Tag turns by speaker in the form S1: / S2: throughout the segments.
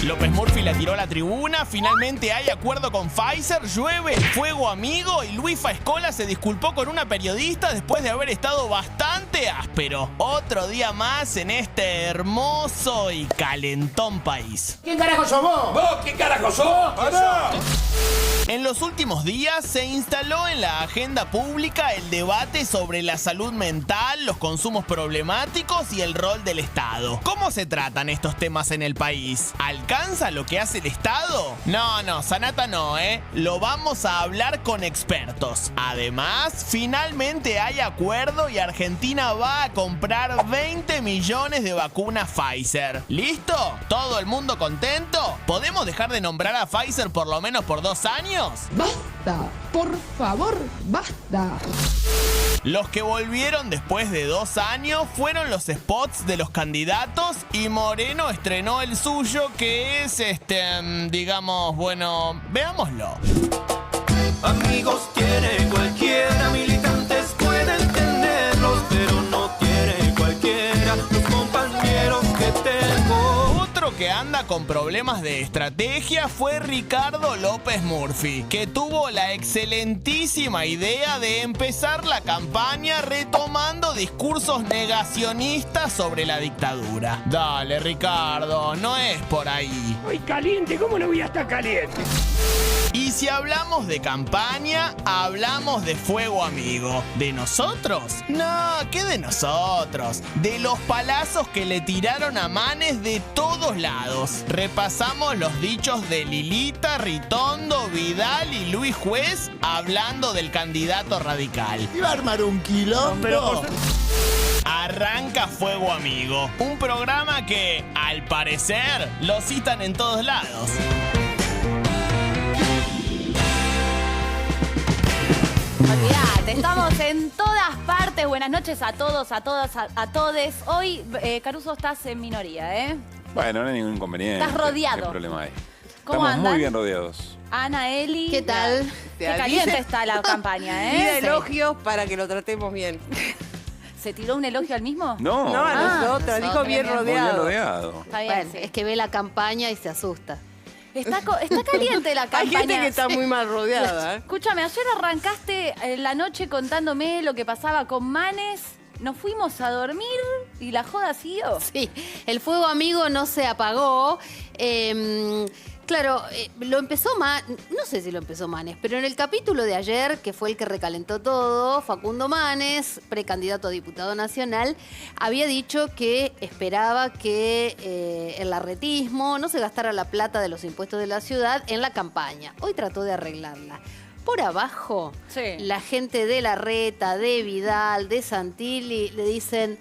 S1: López Murphy la tiró a la tribuna, finalmente hay acuerdo con Pfizer, llueve el fuego amigo y Luis Faescola se disculpó con una periodista después de haber estado bastante áspero. Otro día más en este hermoso y calentón país.
S2: ¿Quién carajo sos vos?
S3: ¿Vos quién carajo sos?
S2: ¡Pará!
S1: En los últimos días se instaló en la agenda pública el debate sobre la salud mental, los consumos problemáticos y el rol del Estado. ¿Cómo se tratan estos temas en el país? ¿Alcanza lo que hace el Estado? No, Sanata no, ¿eh? Lo vamos a hablar con expertos. Además, finalmente hay acuerdo y Argentina va a comprar 20 millones de vacunas Pfizer. ¿Listo? ¿Todo el mundo contento? ¿Podemos dejar de nombrar a Pfizer por lo menos por 2 años?
S4: ¡Basta! ¡Por favor, basta!
S1: Los que volvieron después de 2 años fueron los spots de los candidatos y Moreno estrenó el suyo que es, digamos, bueno, veámoslo.
S5: Amigos tiene cualquiera, militantes pueden tenerlos, pero no tiene cualquiera los compañeros que tengo.
S1: Otro que anda con problemas de estrategia fue Ricardo López Murphy, que tuvo la excelentísima idea de empezar la campaña retomando discursos negacionistas sobre la dictadura. Dale, Ricardo, no es por ahí.
S2: Estoy caliente, ¿cómo no voy a estar caliente?
S1: Y si hablamos de campaña, hablamos de fuego amigo. ¿De nosotros? No, ¿qué de nosotros? De los palazos que le tiraron a Manes de todos lados. Repasamos los dichos de Lilita, Ritondo, Vidal y Luis Juez hablando del candidato radical.
S6: ¿Iba a armar un quilombo?
S1: Arranca Fuego Amigo, un programa que, al parecer, lo citan en todos lados.
S7: Olvídate, estamos en todas partes. Buenas noches a todos, a todas, a todes. Hoy, Caruso, estás en minoría, ¿eh?
S3: Bueno, no hay ningún inconveniente.
S7: Estás rodeado.
S3: ¿Qué problema hay?
S7: ¿Cómo
S3: Estamos
S7: andan?
S3: muy bien rodeados.
S7: Ana, Eli.
S8: ¿Qué tal?
S7: Qué caliente está la campaña,
S8: Pide
S7: ¿eh?
S8: elogios para que lo tratemos bien.
S7: ¿Se tiró un elogio al mismo?
S3: No,
S8: No, a
S7: Ah,
S8: nosotros, dijo
S7: nosotros,
S8: bien
S7: bien.
S3: muy bien
S8: rodeado.
S3: rodeado.
S7: Está bien,
S8: Bueno,
S7: sí.
S8: es que ve la campaña y se asusta.
S7: Está caliente la campaña.
S8: Hay gente que está muy mal rodeada, ¿eh?
S7: Escúchame, ayer arrancaste la noche contándome lo que pasaba con Manes. Nos fuimos a dormir y la joda siguió.
S8: Sí, el fuego amigo no se apagó. Claro, lo empezó no sé si lo empezó Manes, pero en el capítulo de ayer, que fue el que recalentó todo, Facundo Manes, precandidato a diputado nacional, había dicho que esperaba que el larretismo no se gastara la plata de los impuestos de la ciudad en la campaña. Hoy trató de arreglarla. Por abajo,
S7: Sí.
S8: la gente de Larreta, de Vidal, de Santilli, le dicen,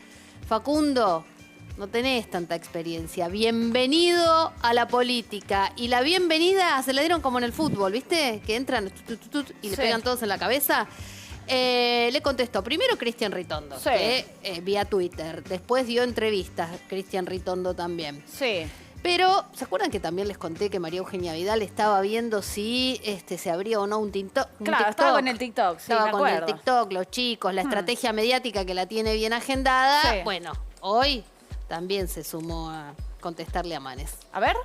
S8: Facundo, no tenés tanta experiencia. Bienvenido a la política. Y la bienvenida se la dieron como en el fútbol, ¿viste? Que entran y le
S7: Sí.
S8: pegan todos en la cabeza. Le contestó primero Cristian Ritondo,
S7: Sí.
S8: que vía Twitter. Después dio entrevistas Cristian Ritondo también.
S7: Sí.
S8: Pero, ¿se acuerdan que también les conté que María Eugenia Vidal estaba viendo si se abría o no un TikTok?
S7: Claro, estaba con el TikTok, sí,
S8: Estaba
S7: me
S8: con el
S7: acuerdo.
S8: TikTok, los chicos, la estrategia mediática que la tiene bien agendada.
S7: Sí.
S8: Bueno, hoy también se sumó a contestarle a Manes.
S7: A ver.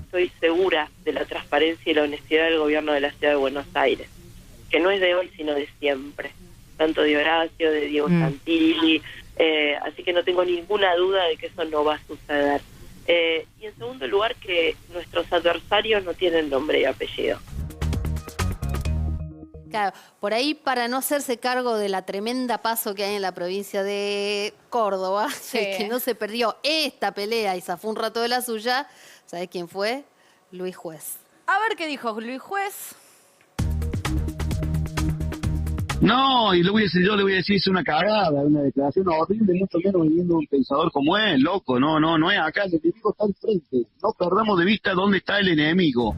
S9: Estoy segura de la transparencia y la honestidad del gobierno de la Ciudad de Buenos Aires, que no es de hoy, sino de siempre, tanto de Horacio, de Diego Santilli, así que no tengo ninguna duda de que eso no va a suceder. Y en segundo lugar, que nuestros adversarios no tienen nombre y apellido.
S8: Claro, por ahí para no hacerse cargo de la tremenda paso que hay en la provincia de Córdoba,
S7: Sí.
S8: el que no se perdió esta pelea y zafó un rato de la suya, ¿sabés quién fue? Luis Juez.
S7: A ver qué dijo Luis Juez.
S10: No, y yo le voy a decir, es una cagada, una declaración horrible, mucho menos viniendo un pensador como él, loco, no es acá, el enemigo está al frente, no perdamos de vista dónde está el enemigo.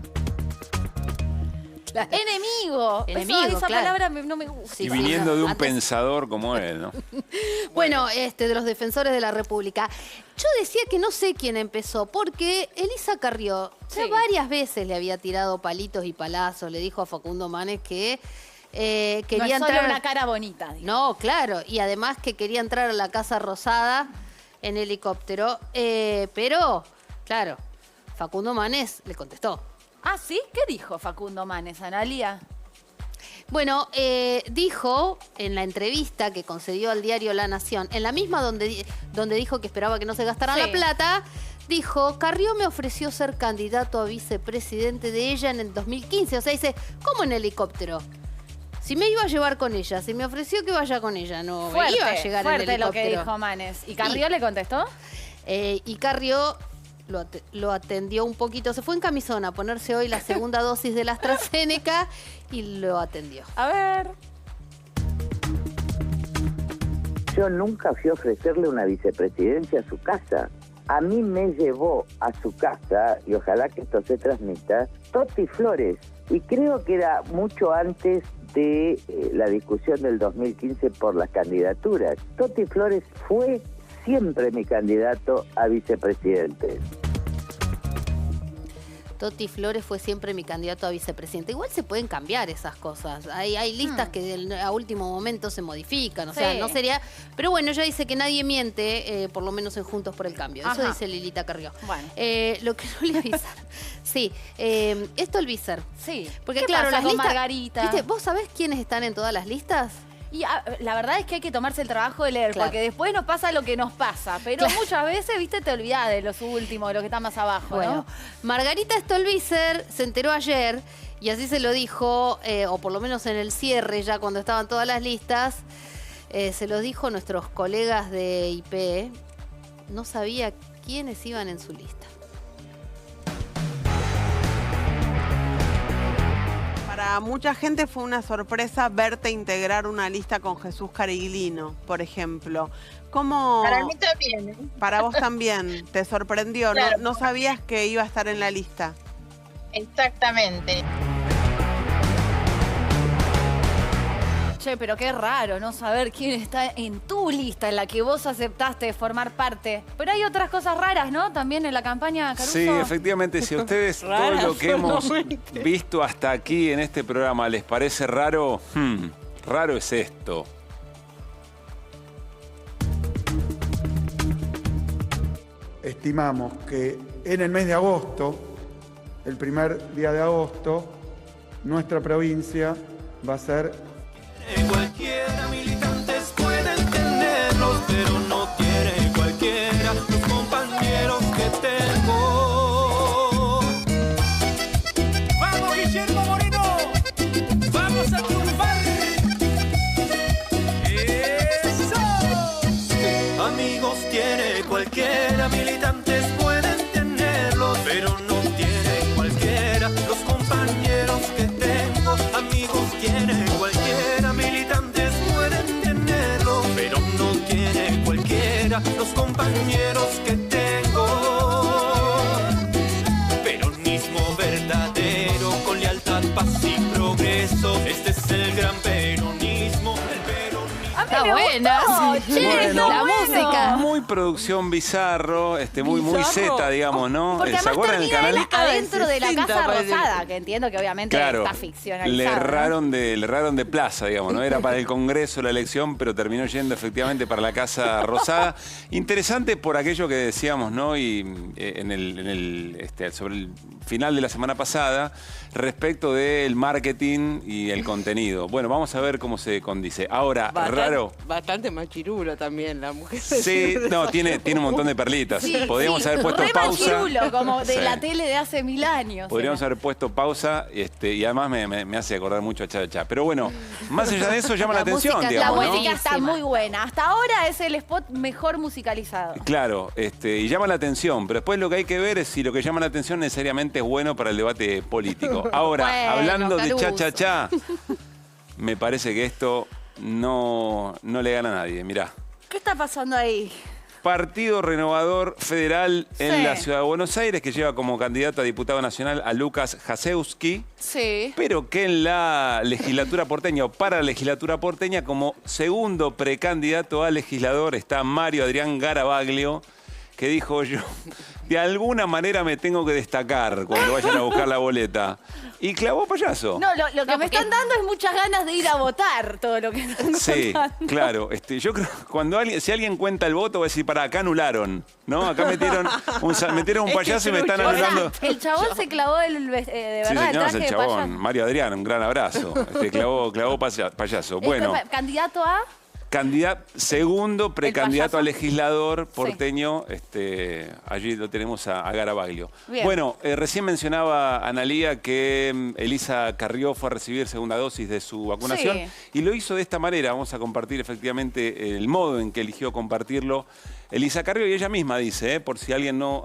S7: Enemigo.
S8: Enemigo,
S7: Esa
S8: claro.
S7: palabra no me gusta.
S8: Sí,
S3: Y viniendo de un
S8: antes-
S3: pensador como él, ¿no?
S8: Bueno, de los defensores de la República. Yo decía que no sé quién empezó, porque Elisa Carrió ya
S7: Sí.
S8: varias veces le había tirado palitos y palazos, le dijo a Facundo Manes que quería
S7: no es
S8: entrar...
S7: solo una cara bonita. Digo.
S8: No, claro. Y además que quería entrar a la Casa Rosada en helicóptero. Pero, claro, Facundo Manes le contestó.
S7: Ah, ¿sí? ¿Qué dijo Facundo Manes, Analía?
S8: Bueno, dijo en la entrevista que concedió al diario La Nación, en la misma donde dijo que esperaba que no se gastaran la plata, dijo, Carrió me ofreció ser candidato a vicepresidente de ella en el 2015. O sea, dice, ¿cómo en helicóptero? Si me iba a llevar con ella, si me ofreció que vaya con ella, no
S7: Fuerte,
S8: iba a llegar en
S7: fuerte
S8: helicóptero.
S7: lo que dijo Manes. ¿Y Carrió le contestó?
S8: Y Carrió lo atendió un poquito. Se fue en camisón a ponerse hoy la segunda dosis de la AstraZeneca y lo atendió.
S7: A ver.
S11: Yo nunca fui a ofrecerle una vicepresidencia a su casa. A mí me llevó a su casa, y ojalá que esto se transmita, Toti Flores. Y creo que era mucho antes de la discusión del 2015 por las candidaturas. Toti Flores fue siempre mi candidato a vicepresidente.
S8: Toti Flores fue siempre mi candidato a vicepresidente. Igual se pueden cambiar esas cosas. Hay listas que a último momento se modifican. O sea, no sería... Pero bueno, ella dice que nadie miente, por lo menos en Juntos por el Cambio. Eso dice Lilita Carrió.
S7: Bueno.
S8: Lo que no le avisan. Sí, esto el Visser.
S7: Sí.
S8: Porque
S7: ¿Qué
S8: claro,
S7: pasa
S8: las
S7: con
S8: listas...
S7: Margarita?
S8: ¿Viste? ¿Vos sabés quiénes están en todas las listas?
S7: Y la verdad es que hay que tomarse el trabajo de leer, porque después nos pasa lo que nos pasa. Pero muchas veces, viste, te olvidás de los últimos, de lo que está más abajo,
S8: Bueno,
S7: ¿no?
S8: Margarita Stolbizer se enteró ayer, y así se lo dijo, o por lo menos en el cierre, ya cuando estaban todas las listas, se lo dijo a nuestros colegas de IP, no sabía quiénes iban en su lista.
S12: Para mucha gente fue una sorpresa verte integrar una lista con Jesús Cariglino, por ejemplo. ¿Cómo?
S13: Para mí también, ¿eh?
S12: Para vos también, ¿te sorprendió?
S13: Claro.
S12: ¿No sabías que iba a estar en la lista?
S13: Exactamente.
S7: Che, pero qué raro no saber quién está en tu lista, en la que vos aceptaste formar parte. Pero hay otras cosas raras, ¿no? También en la campaña, Caruso.
S3: Sí, efectivamente, si a ustedes todo lo que hemos visto hasta aquí en este programa les parece raro, raro es esto.
S6: Estimamos que en el mes de agosto, el primer día de agosto, nuestra provincia va a ser...
S5: Cualquiera, militantes pueden tenerlos, pero no tiene cualquiera los compañeros que tengo. ¡Vamos, Guillermo Moreno! ¡Vamos a triunfar! ¡Eso! Amigos tiene cualquiera, militantes pueden tenerlos, pero no tiene cualquiera los compañeros que tengo. Amigos tiene cualquiera, militantes pueden tenerlo, pero no tiene cualquiera los compañeros que tengo. Peronismo verdadero, con lealtad, paz y progreso. Este es el gran peronismo, el peronismo.
S8: Está buena.
S3: Bueno,
S8: la música.
S3: Muy producción bizarro, muy Z, digamos, ¿no?
S7: Porque
S3: ¿Se
S7: además
S3: acuerdan del
S7: termina él
S3: canal?
S7: adentro de la Casa Rosada, que entiendo que obviamente
S3: Claro,
S7: está ficcionalizado.
S3: le
S7: ¿no?
S3: erraron de plaza, digamos, ¿no? Era para el Congreso la elección, pero terminó yendo efectivamente para la Casa Rosada. Interesante por aquello que decíamos, ¿no? Y sobre el final de la semana pasada, respecto del marketing y el contenido. Bueno, vamos a ver cómo se condice. Ahora, raro.
S14: Bastante machirulo también la mujer.
S3: Sí, no, tiene un montón de perlitas.
S7: Sí,
S3: Podríamos haber puesto
S7: re
S3: pausa.
S7: machirulo, como de
S3: Sí.
S7: la tele de hace 1000 años.
S3: Podríamos haber puesto pausa y además me hace acordar mucho a Cha Cha Cha. Pero bueno, más allá de eso llama la atención,
S7: La
S3: digamos, ¿no?
S7: música está muy buena. Hasta ahora es el spot mejor musicalizado.
S3: Claro, y llama la atención, pero después lo que hay que ver es si lo que llama la atención necesariamente es bueno para el debate político. Ahora,
S7: Bueno,
S3: hablando de
S7: Caruso.
S3: Cha Cha Cha, me parece que esto no le gana a nadie, mirá.
S7: ¿Qué está pasando ahí?
S3: Partido Renovador Federal en
S7: Sí.
S3: la Ciudad de Buenos Aires, que lleva como candidato a diputado nacional a Lucas Jasewski,
S7: Sí.
S3: pero que en la legislatura porteña, o para la legislatura porteña, como segundo precandidato a legislador está Mario Adrián Garabaglio, que dijo yo, de alguna manera me tengo que destacar cuando vayan a buscar la boleta. Y clavó payaso.
S7: No, lo que me están dando es muchas ganas de ir a votar todo lo que están
S3: Sí,
S7: contando.
S3: claro. Yo creo que si alguien cuenta el voto va a decir, para acá anularon, ¿no? Acá metieron un payaso y me están anulando.
S7: El chabón se clavó de
S3: Sí,
S7: verdad el
S3: señor,
S7: traje
S3: el
S7: de
S3: chabón.
S7: payaso.
S3: Mario Adrián, un gran abrazo. Clavó payaso. Bueno.
S7: ¿Candidato a?
S3: Segundo precandidato
S7: payaso?
S3: a legislador porteño, allí lo tenemos a Garabaglio.
S7: Bien.
S3: Bueno, recién mencionaba Analía que Elisa Carrió fue a recibir segunda dosis de su vacunación y lo hizo de esta manera. Vamos a compartir efectivamente el modo en que eligió compartirlo Elisa Carrió, y ella misma dice, por si alguien no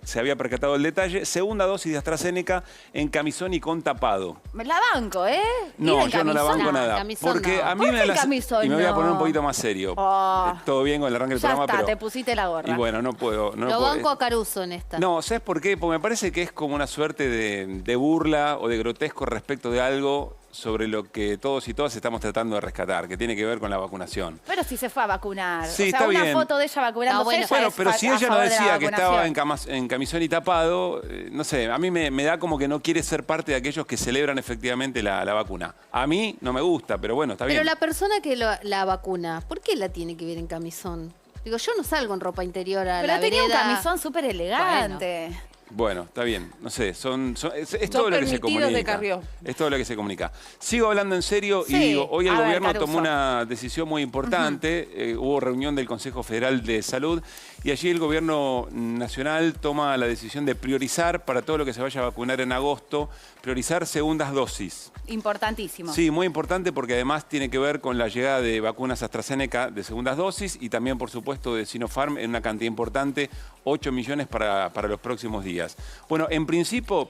S3: se había percatado del detalle, segunda dosis de AstraZeneca en camisón y con tapado.
S7: Me la banco, ¿eh?
S3: No, yo no la banco nada. Porque a mí me la... Y me voy a poner un poquito más serio. Todo bien con el arranque del
S7: Ya
S3: programa,
S7: está,
S3: pero...
S7: te pusiste la gorra.
S3: Y bueno, no puedo...
S8: Lo banco a Caruso en esta.
S3: No, ¿sabes por qué? Porque me parece que es como una suerte de burla o de grotesco respecto de algo sobre lo que todos y todas estamos tratando de rescatar, que tiene que ver con la vacunación.
S7: Pero si se fue a vacunar.
S3: Sí,
S7: o sea,
S3: está
S7: una
S3: bien.
S7: foto de ella vacunándose.
S3: Bueno, pero si ella no decía que estaba
S7: vacunación.
S3: en camisón y tapado, no sé, a mí me da como que no quiere ser parte de aquellos que celebran efectivamente la vacuna. A mí no me gusta, pero bueno, está bien.
S8: Pero la persona que la vacuna, ¿por qué la tiene que ver en camisón? Digo, yo no salgo en ropa interior a la vereda.
S7: Pero tenía un camisón súper elegante.
S3: Bueno, está bien. No sé, es todo lo que se comunica.
S14: de Carrió.
S3: Es todo lo que se comunica. Sigo hablando en serio y digo, hoy el gobierno tomó una decisión muy importante. Hubo reunión del Consejo Federal de Salud y allí el gobierno nacional toma la decisión de priorizar para todo lo que se vaya a vacunar en agosto, priorizar segundas dosis.
S7: Importantísimo.
S3: Sí, muy importante porque además tiene que ver con la llegada de vacunas AstraZeneca de segundas dosis y también, por supuesto, de Sinopharm en una cantidad importante, 8 millones para los próximos días. Bueno, en principio,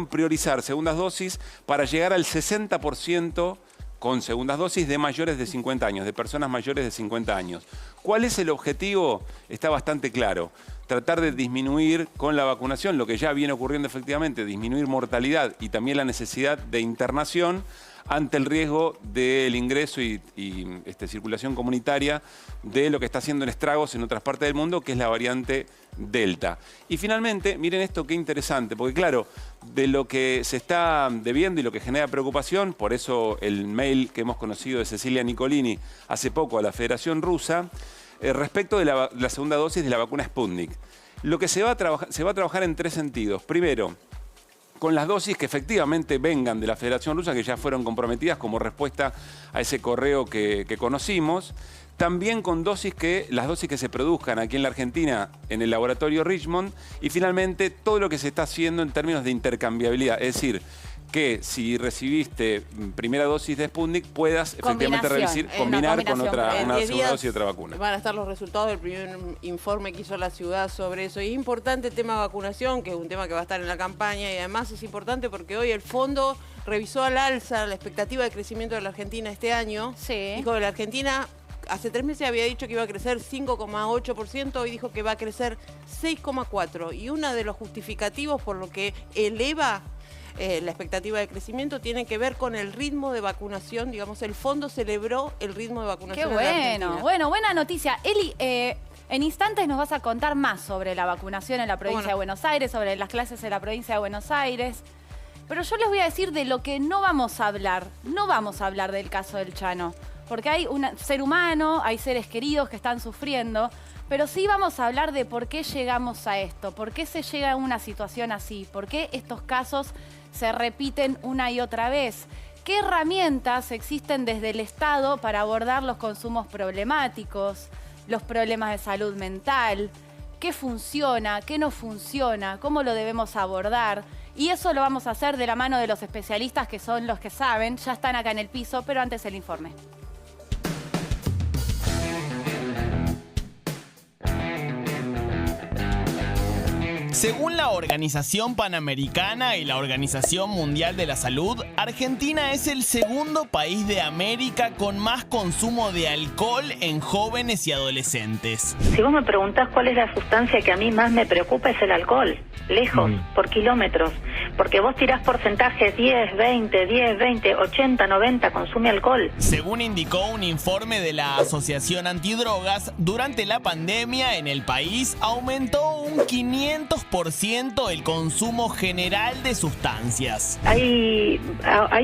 S3: priorizar segundas dosis para llegar al 60% con segundas dosis de mayores de 50 años, de personas mayores de 50 años. ¿Cuál es el objetivo? Está bastante claro. Tratar de disminuir con la vacunación, lo que ya viene ocurriendo efectivamente, disminuir mortalidad y también la necesidad de internación ante el riesgo del ingreso y circulación comunitaria de lo que está haciendo en estragos en otras partes del mundo, que es la variante Delta. Y finalmente, miren esto qué interesante, porque claro, de lo que se está debiendo y lo que genera preocupación, por eso el mail que hemos conocido de Cecilia Nicolini hace poco a la Federación Rusa, respecto de la segunda dosis de la vacuna Sputnik. Lo que se va a trabajar en tres sentidos. Primero, con las dosis que efectivamente vengan de la Federación Rusa, que ya fueron comprometidas como respuesta a ese correo que conocimos. También con las dosis que se produzcan aquí en la Argentina en el laboratorio Richmond. Y finalmente, todo lo que se está haciendo en términos de intercambiabilidad. Es decir, que si recibiste primera dosis de Sputnik puedas efectivamente combinar con una segunda dosis de otra vacuna.
S14: Van a estar los resultados del primer informe que hizo la ciudad sobre eso. Y es importante el tema de vacunación, que es un tema que va a estar en la campaña, y además es importante porque hoy el fondo revisó al alza la expectativa de crecimiento de la Argentina este año.
S7: Sí.
S14: Dijo que la Argentina hace 3 meses había dicho que iba a crecer 5,8%, hoy dijo que va a crecer 6,4%. Y uno de los justificativos por lo que eleva la expectativa de crecimiento tiene que ver con el ritmo de vacunación. Digamos, el fondo celebró el ritmo de vacunación.
S7: Qué
S14: en la Argentina.
S7: bueno, buena noticia. Eli, en instantes nos vas a contar más sobre la vacunación en la provincia de Buenos Aires, sobre las clases en la provincia de Buenos Aires. Pero yo les voy a decir de lo que no vamos a hablar. No vamos a hablar del caso del Chano. Porque hay un ser humano, hay seres queridos que están sufriendo. Pero sí vamos a hablar de por qué llegamos a esto. Por qué se llega a una situación así. Por qué estos casos se repiten una y otra vez. ¿Qué herramientas existen desde el Estado para abordar los consumos problemáticos, los problemas de salud mental? ¿Qué funciona? ¿Qué no funciona? ¿Cómo lo debemos abordar? Y eso lo vamos a hacer de la mano de los especialistas, que son los que saben. Ya están acá en el piso, pero antes el informe.
S1: Según la Organización Panamericana y la Organización Mundial de la Salud, Argentina es el segundo país de América con más consumo de alcohol en jóvenes y adolescentes.
S15: Si vos me preguntás cuál es la sustancia que a mí más me preocupa, es el alcohol. Lejos, por kilómetros. porque vos tirás porcentajes 10, 20, 80, 90, consume alcohol.
S1: Según indicó un informe de la Asociación Antidrogas, durante la pandemia en el país aumentó un 500% el consumo general de sustancias.
S15: Hay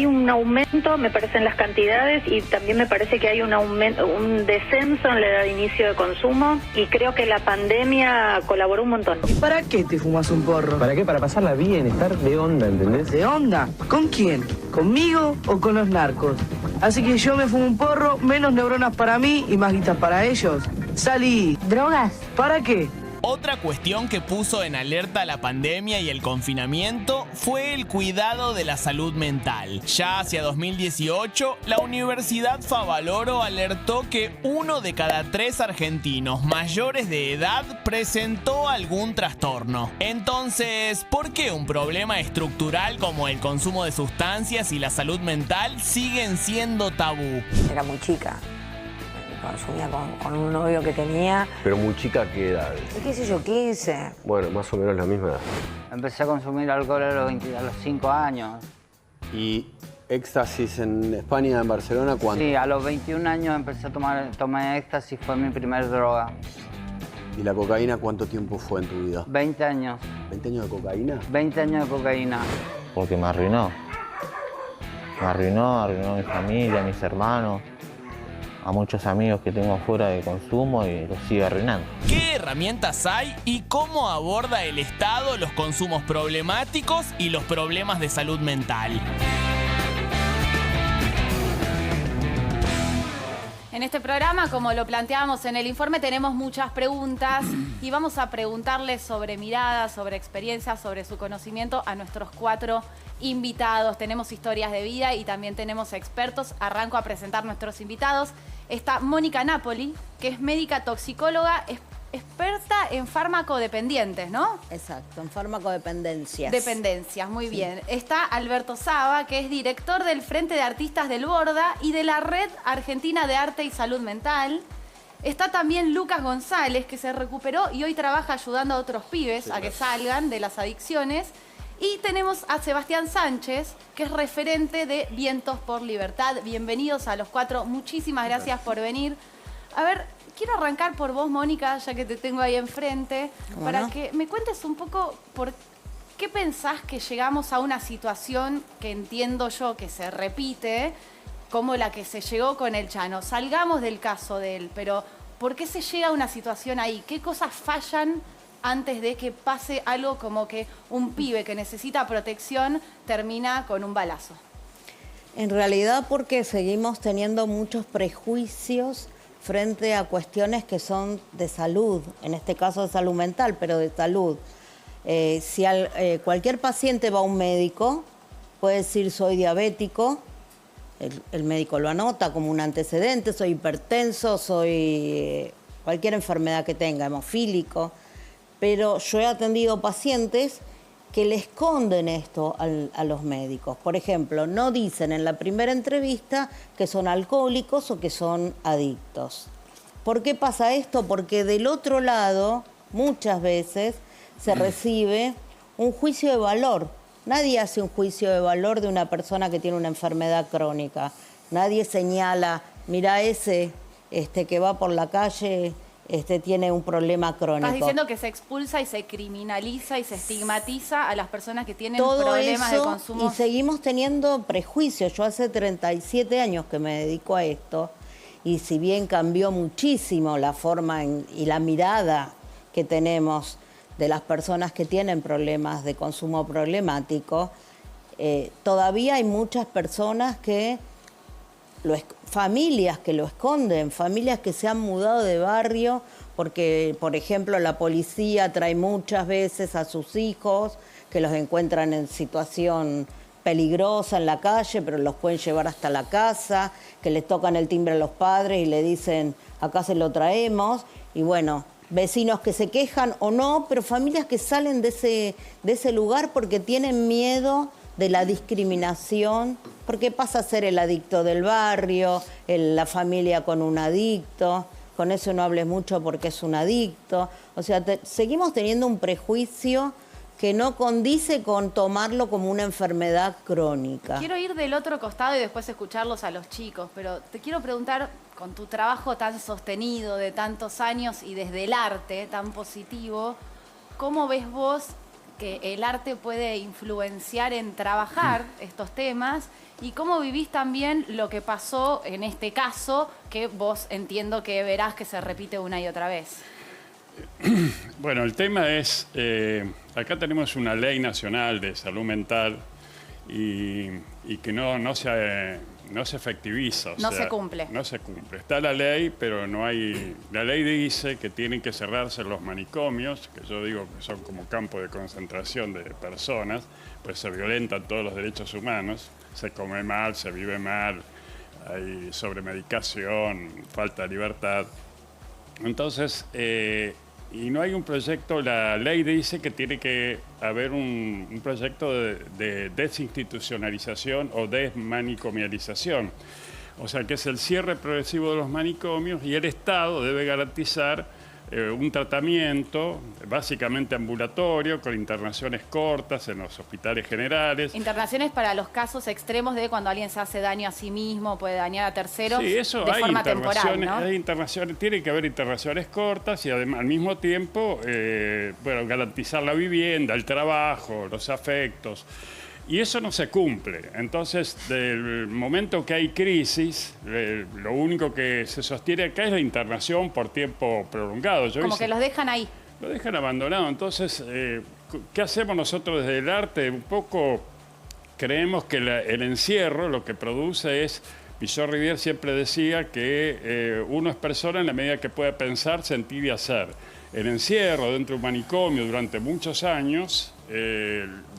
S15: un aumento, me parece, en las cantidades, y también me parece que hay un descenso en la edad de inicio de consumo, y creo que la pandemia colaboró un montón.
S16: ¿Y para qué te fumas un porro?
S17: ¿Para qué? Para pasarla bien, estar de onda, ¿entendés?
S16: ¿De onda? ¿Con quién? ¿Conmigo o con los narcos? Así que yo me fumo un porro, menos neuronas para mí y más guitas para ellos. Salí.
S15: ¿Drogas?
S16: ¿Para qué?
S1: Otra cuestión que puso en alerta la pandemia y el confinamiento fue el cuidado de la salud mental. Ya hacia 2018, la Universidad Favaloro alertó que 1 de cada 3 argentinos mayores de edad presentó algún trastorno. Entonces, ¿por qué un problema estructural como el consumo de sustancias y la salud mental siguen siendo tabú?
S18: Era muy chica. Consumía con un novio que tenía.
S17: Pero muy chica, ¿qué edad?
S18: ¿Qué sé yo? 15.
S17: Bueno, más o menos la misma edad.
S19: Empecé a consumir alcohol a los 5 años.
S20: ¿Y éxtasis en España, en Barcelona, cuándo?
S19: Sí, a los 21 años empecé a tomar éxtasis, fue mi primer droga.
S20: ¿Y la cocaína cuánto tiempo fue en tu vida?
S19: 20 años.
S20: ¿20 años de cocaína?
S19: 20 años de cocaína.
S21: Porque me arruinó. Arruinó a mi familia, a mis hermanos, a muchos amigos que tengo fuera de consumo y los sigue arruinando.
S1: ¿Qué herramientas hay y cómo aborda el Estado los consumos problemáticos y los problemas de salud mental?
S7: En este programa, como lo planteábamos en el informe, tenemos muchas preguntas y vamos a preguntarles sobre miradas, sobre experiencias, sobre su conocimiento a nuestros 4 invitados. Tenemos historias de vida y también tenemos expertos. Arranco a presentar nuestros invitados. Está Mónica Napoli, que es médica toxicóloga, experta en farmacodependientes, ¿no?
S22: Exacto, en farmacodependencias.
S7: Dependencias, muy bien. Está Alberto Saba, que es director del Frente de Artistas del Borda y de la Red Argentina de Arte y Salud Mental. Está también Lucas González, que se recuperó y hoy trabaja ayudando a otros pibes a que salgan de las adicciones. Y tenemos a Sebastián Sánchez, que es referente de Vientos por Libertad. Bienvenidos a los 4. Muchísimas gracias por venir. A ver, quiero arrancar por vos, Mónica, ya que te tengo ahí enfrente, para que me cuentes un poco por qué pensás que llegamos a una situación que entiendo yo que se repite, como la que se llegó con el Chano. Salgamos del caso de él, pero ¿por qué se llega a una situación ahí? ¿Qué cosas fallan antes de que pase algo como que un pibe que necesita protección termina con un balazo?
S22: En realidad porque seguimos teniendo muchos prejuicios frente a cuestiones que son de salud, en este caso de salud mental, pero de salud. Si cualquier paciente va a un médico, puede decir soy diabético, el médico lo anota como un antecedente, soy hipertenso, soy cualquier enfermedad que tenga, hemofílico. Pero yo he atendido pacientes que le esconden esto a los médicos. Por ejemplo, no dicen en la primera entrevista que son alcohólicos o que son adictos. ¿Por qué pasa esto? Porque del otro lado, muchas veces, se recibe un juicio de valor. Nadie hace un juicio de valor de una persona que tiene una enfermedad crónica. Nadie señala, mira ese que va por la calle, tiene un problema crónico.
S7: Estás diciendo que se expulsa y se criminaliza y se estigmatiza a las personas que tienen
S22: todo
S7: problemas
S22: eso,
S7: de consumo.
S22: Y seguimos teniendo prejuicios. Yo hace 37 años que me dedico a esto y si bien cambió muchísimo la forma y la mirada que tenemos de las personas que tienen problemas de consumo problemático, todavía hay muchas personas que familias que lo esconden, familias que se han mudado de barrio porque, por ejemplo, la policía trae muchas veces a sus hijos que los encuentran en situación peligrosa en la calle, pero los pueden llevar hasta la casa, que les tocan el timbre a los padres y le dicen, acá se lo traemos, y bueno, vecinos que se quejan o no, pero familias que salen de ese lugar porque tienen miedo de la discriminación, porque pasa a ser el adicto del barrio, la familia con un adicto, con eso no hables mucho porque es un adicto. O sea, seguimos teniendo un prejuicio que no condice con tomarlo como una enfermedad crónica.
S7: Quiero ir del otro costado y después escucharlos a los chicos, pero te quiero preguntar, con tu trabajo tan sostenido de tantos años y desde el arte tan positivo, ¿cómo ves vos que el arte puede influenciar en trabajar estos temas? ¿Y cómo vivís también lo que pasó en este caso, que vos entiendo que verás que se repite una y otra vez?
S2: Bueno, el tema es, acá tenemos una ley nacional de salud mental y que no se efectiviza.
S7: No se cumple.
S2: No se cumple. Está la ley, pero no hay... La ley dice que tienen que cerrarse los manicomios, que yo digo que son como campos de concentración de personas, pues se violentan todos los derechos humanos, se come mal, se vive mal, hay sobremedicación, falta de libertad. Entonces, y no hay un proyecto, la ley dice que tiene que haber un proyecto de desinstitucionalización o desmanicomialización. O sea, que es el cierre progresivo de los manicomios y el Estado debe garantizar un tratamiento básicamente ambulatorio con internaciones cortas en los hospitales generales.
S7: Internaciones para los casos extremos de cuando alguien se hace daño a sí mismo, puede dañar a terceros,
S2: sí, eso
S7: de
S2: hay
S7: forma temporal, ¿no?
S2: Hay internaciones, tiene que haber internaciones cortas y además al mismo tiempo bueno, garantizar la vivienda, el trabajo, los afectos. Y eso no se cumple. Entonces, del momento que hay crisis, lo único que se sostiene acá es la internación por tiempo prolongado.
S7: Como que los dejan ahí.
S2: Lo dejan abandonado. Entonces, ¿qué hacemos nosotros desde el arte? Un poco creemos que el encierro lo que produce es... Michel Rivière siempre decía que uno es persona en la medida que puede pensar, sentir y hacer. El encierro dentro de un manicomio durante muchos años,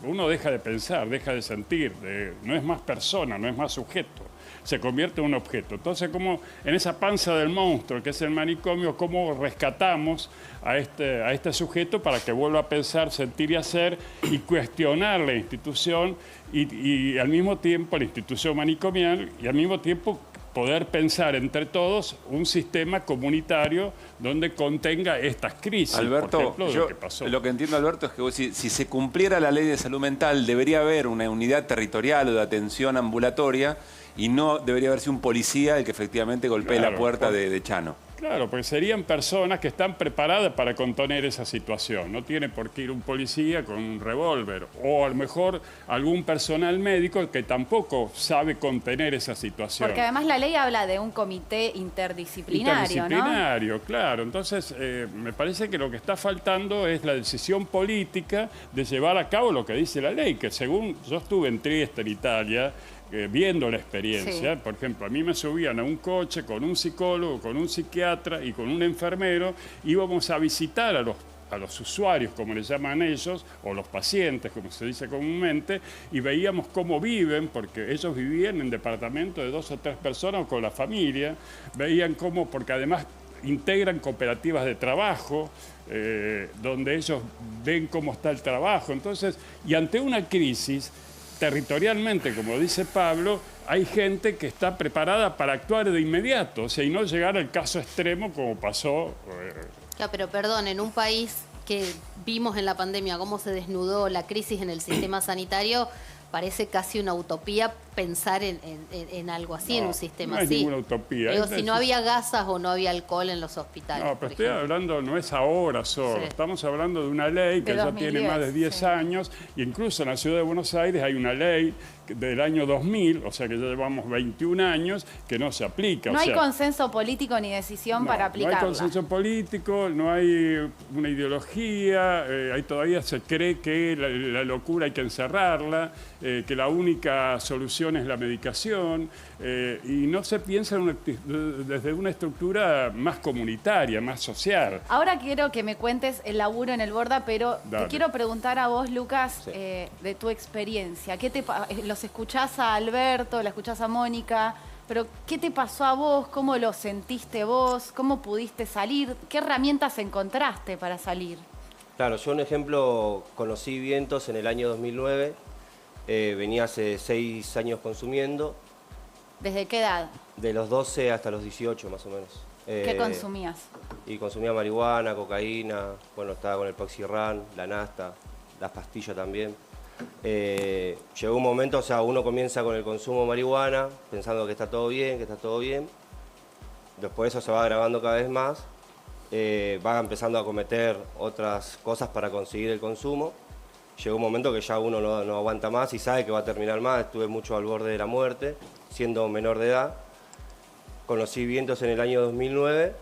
S2: uno deja de pensar, deja de sentir, no es más persona, no es más sujeto, se convierte en un objeto. Entonces, como en esa panza del monstruo que es el manicomio, ¿cómo rescatamos a este sujeto para que vuelva a pensar, sentir y hacer y cuestionar la institución y al mismo tiempo la institución manicomial y al mismo tiempo poder pensar entre todos un sistema comunitario donde contenga estas crisis?
S3: Alberto,
S2: por ejemplo,
S3: yo
S2: lo que pasó.
S3: lo que entiendo, Alberto, es que si se cumpliera la ley de salud mental, debería haber una unidad territorial o de atención ambulatoria y no debería haberse un policía el que efectivamente golpee la puerta de Chano.
S2: Claro, porque serían personas que están preparadas para contener esa situación. No tiene por qué ir un policía con un revólver o a lo mejor algún personal médico que tampoco sabe contener esa situación.
S7: Porque además la ley habla de un comité interdisciplinario,
S2: ¿no? Claro. Entonces, me parece que lo que está faltando es la decisión política de llevar a cabo lo que dice la ley, que según yo estuve en Trieste, en Italia, viendo la experiencia. Sí. Por ejemplo, a mí me subían a un coche con un psicólogo, con un psiquiatra y con un enfermero. Íbamos a visitar a los usuarios, como les llaman ellos, o los pacientes, como se dice comúnmente, y veíamos cómo viven, porque ellos vivían en departamentos de 2 o 3 personas con la familia. Veían cómo, porque además integran cooperativas de trabajo, donde ellos ven cómo está el trabajo. Entonces, y ante una crisis, territorialmente, como dice Pablo, hay gente que está preparada para actuar de inmediato, o sea, y no llegar al caso extremo como pasó.
S8: Claro, pero perdón, en un país que vimos en la pandemia cómo se desnudó la crisis en el sistema sanitario, parece casi una utopía pensar en algo así, en un sistema así.
S2: No es ninguna utopía.
S8: Pero si no había gasas o no había alcohol en los hospitales.
S2: No, pero estoy hablando, no es ahora solo. Sí. Estamos hablando de una ley que ya tiene más de 10 años. Y incluso en la ciudad de Buenos Aires hay una ley del año 2000, o sea que ya llevamos 21 años, que no se aplica.
S7: No hay consenso político ni decisión para aplicarla.
S2: No hay consenso político, no hay una ideología, todavía se cree que la locura hay que encerrarla, que la única solución es la medicación, y no se piensa desde una estructura más comunitaria, más social.
S7: Ahora quiero que me cuentes el laburo en el Borda, pero te quiero preguntar a vos, Lucas, de tu experiencia. Los escuchás a Alberto, la escuchás a Mónica, pero ¿qué te pasó a vos? ¿Cómo lo sentiste vos? ¿Cómo pudiste salir? ¿Qué herramientas encontraste para salir?
S4: Claro, yo un ejemplo, conocí Vientos en el año 2009, venía hace 6 años consumiendo.
S7: ¿Desde qué edad?
S4: De los 12 hasta los 18 más o menos.
S7: ¿Qué consumías?
S4: Y consumía marihuana, cocaína, bueno, estaba con el Poxirran, la Nasta, las pastillas también. Llegó un momento, o sea, uno comienza con el consumo de marihuana, pensando que está todo bien, Después eso se va agravando cada vez más, va empezando a cometer otras cosas para conseguir el consumo. Llegó un momento que ya uno no aguanta más y sabe que va a terminar mal. Estuve mucho al borde de la muerte, siendo menor de edad. Conocí Vientos en el año 2009,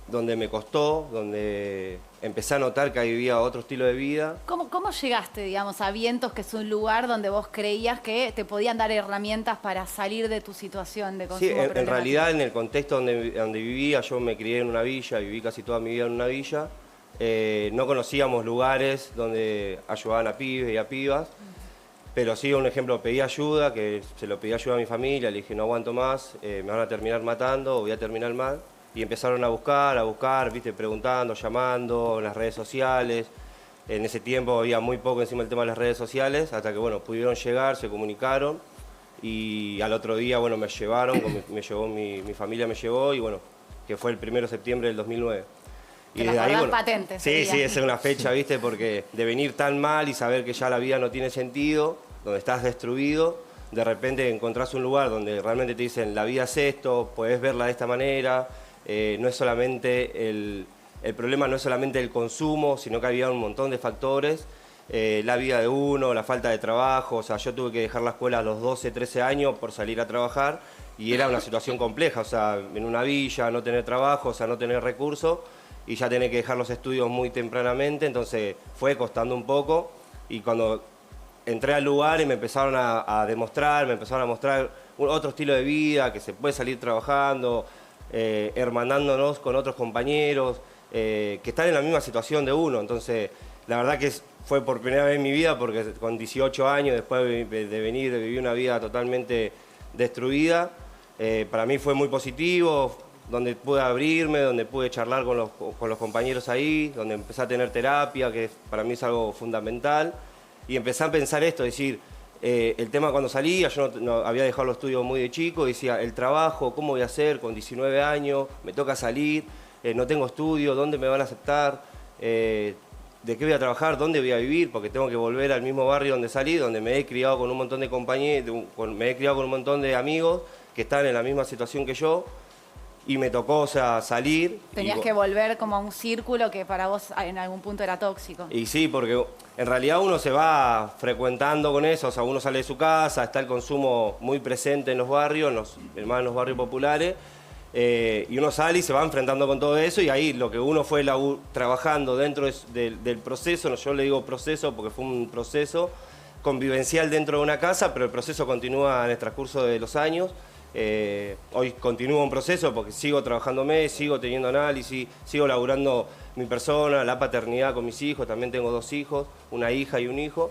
S4: donde me costó, donde empecé a notar que había otro estilo de vida.
S7: ¿Cómo llegaste, digamos, a Vientos, que es un lugar donde vos creías que te podían dar herramientas para salir de tu situación de consumo?
S4: Sí, en realidad en el contexto donde vivía, yo me crié en una villa, viví casi toda mi vida en una villa, no conocíamos lugares donde ayudaban a pibes y a pibas, pero sí, un ejemplo, pedí ayuda, que se lo pedí ayuda a mi familia, le dije no aguanto más, me van a terminar matando, voy a terminar mal. Y empezaron a buscar, viste, preguntando, llamando, en las redes sociales. En ese tiempo había muy poco encima del tema de las redes sociales, hasta que, bueno, pudieron llegar, se comunicaron. Y al otro día, bueno, me llevaron, mi familia me llevó, y bueno, que fue el 1 de septiembre del 2009.
S7: Y desde ahí, bueno, patente.
S4: Sí, esa es una fecha, viste, porque de venir tan mal y saber que ya la vida no tiene sentido, donde estás destruido, de repente encontrás un lugar donde realmente te dicen, la vida es esto, podés verla de esta manera. No es solamente el problema no es solamente el consumo, sino que había un montón de factores, la vida de uno, la falta de trabajo. O sea, yo tuve que dejar la escuela a los 12, 13 años por salir a trabajar y era una situación compleja, o sea, en una villa, no tener trabajo, o sea, no tener recursos y ya tener que dejar los estudios muy tempranamente, entonces fue costando un poco y cuando entré al lugar y me empezaron a mostrar otro estilo de vida, que se puede salir trabajando, hermanándonos con otros compañeros que están en la misma situación de uno. Entonces, la verdad que fue por primera vez en mi vida, porque con 18 años, después de vivir una vida totalmente destruida, para mí fue muy positivo, donde pude abrirme, donde pude charlar con los compañeros ahí, donde empecé a tener terapia, que para mí es algo fundamental, y empecé a pensar esto, decir, el tema cuando salía, yo no había dejado los estudios muy de chico, decía, el trabajo, ¿cómo voy a hacer con 19 años? Me toca salir, no tengo estudio, ¿dónde me van a aceptar? ¿De qué voy a trabajar? ¿Dónde voy a vivir? Porque tengo que volver al mismo barrio donde salí, donde me he criado con un montón de compañeros, me he criado con un montón de amigos que están en la misma situación que yo, y me tocó, o sea, salir.
S7: Tenías que volver como a un círculo que para vos en algún punto era tóxico.
S4: Y sí, porque en realidad uno se va frecuentando con eso, o sea, uno sale de su casa, está el consumo muy presente en los barrios, más en los barrios populares, y uno sale y se va enfrentando con todo eso, y ahí lo que uno fue trabajando dentro del proceso, yo le digo proceso porque fue un proceso convivencial dentro de una casa, pero el proceso continúa en el transcurso de los años. Hoy continúo un proceso porque sigo trabajándome, sigo teniendo análisis, sigo laburando mi persona, la paternidad con mis hijos, también tengo 2 hijos, una hija y un hijo.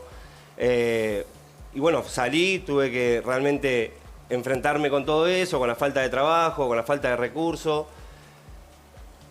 S4: Y bueno, salí, tuve que realmente enfrentarme con todo eso, con la falta de trabajo, con la falta de recursos,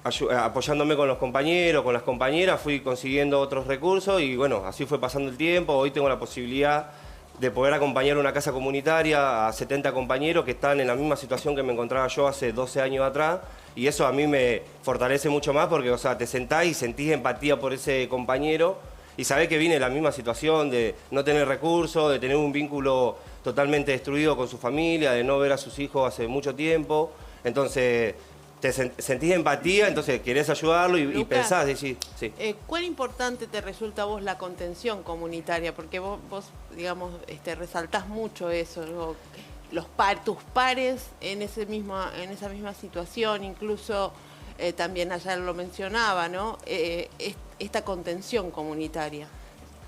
S4: apoyándome con los compañeros, con las compañeras, fui consiguiendo otros recursos y bueno, así fue pasando el tiempo. Hoy tengo la posibilidad de poder acompañar una casa comunitaria a 70 compañeros que están en la misma situación que me encontraba yo hace 12 años atrás, y eso a mí me fortalece mucho más porque, o sea, te sentás y sentís empatía por ese compañero y sabés que viene la misma situación de no tener recursos, de tener un vínculo totalmente destruido con su familia, de no ver a sus hijos hace mucho tiempo. Entonces te sentís empatía, entonces querés ayudarlo y pensás, decís, sí.
S14: ¿Cuán importante te resulta a vos la contención comunitaria? Porque vos digamos, resaltás mucho eso, ¿no? Tus pares en esa misma situación, incluso también ayer lo mencionaba, ¿no? Esta contención comunitaria.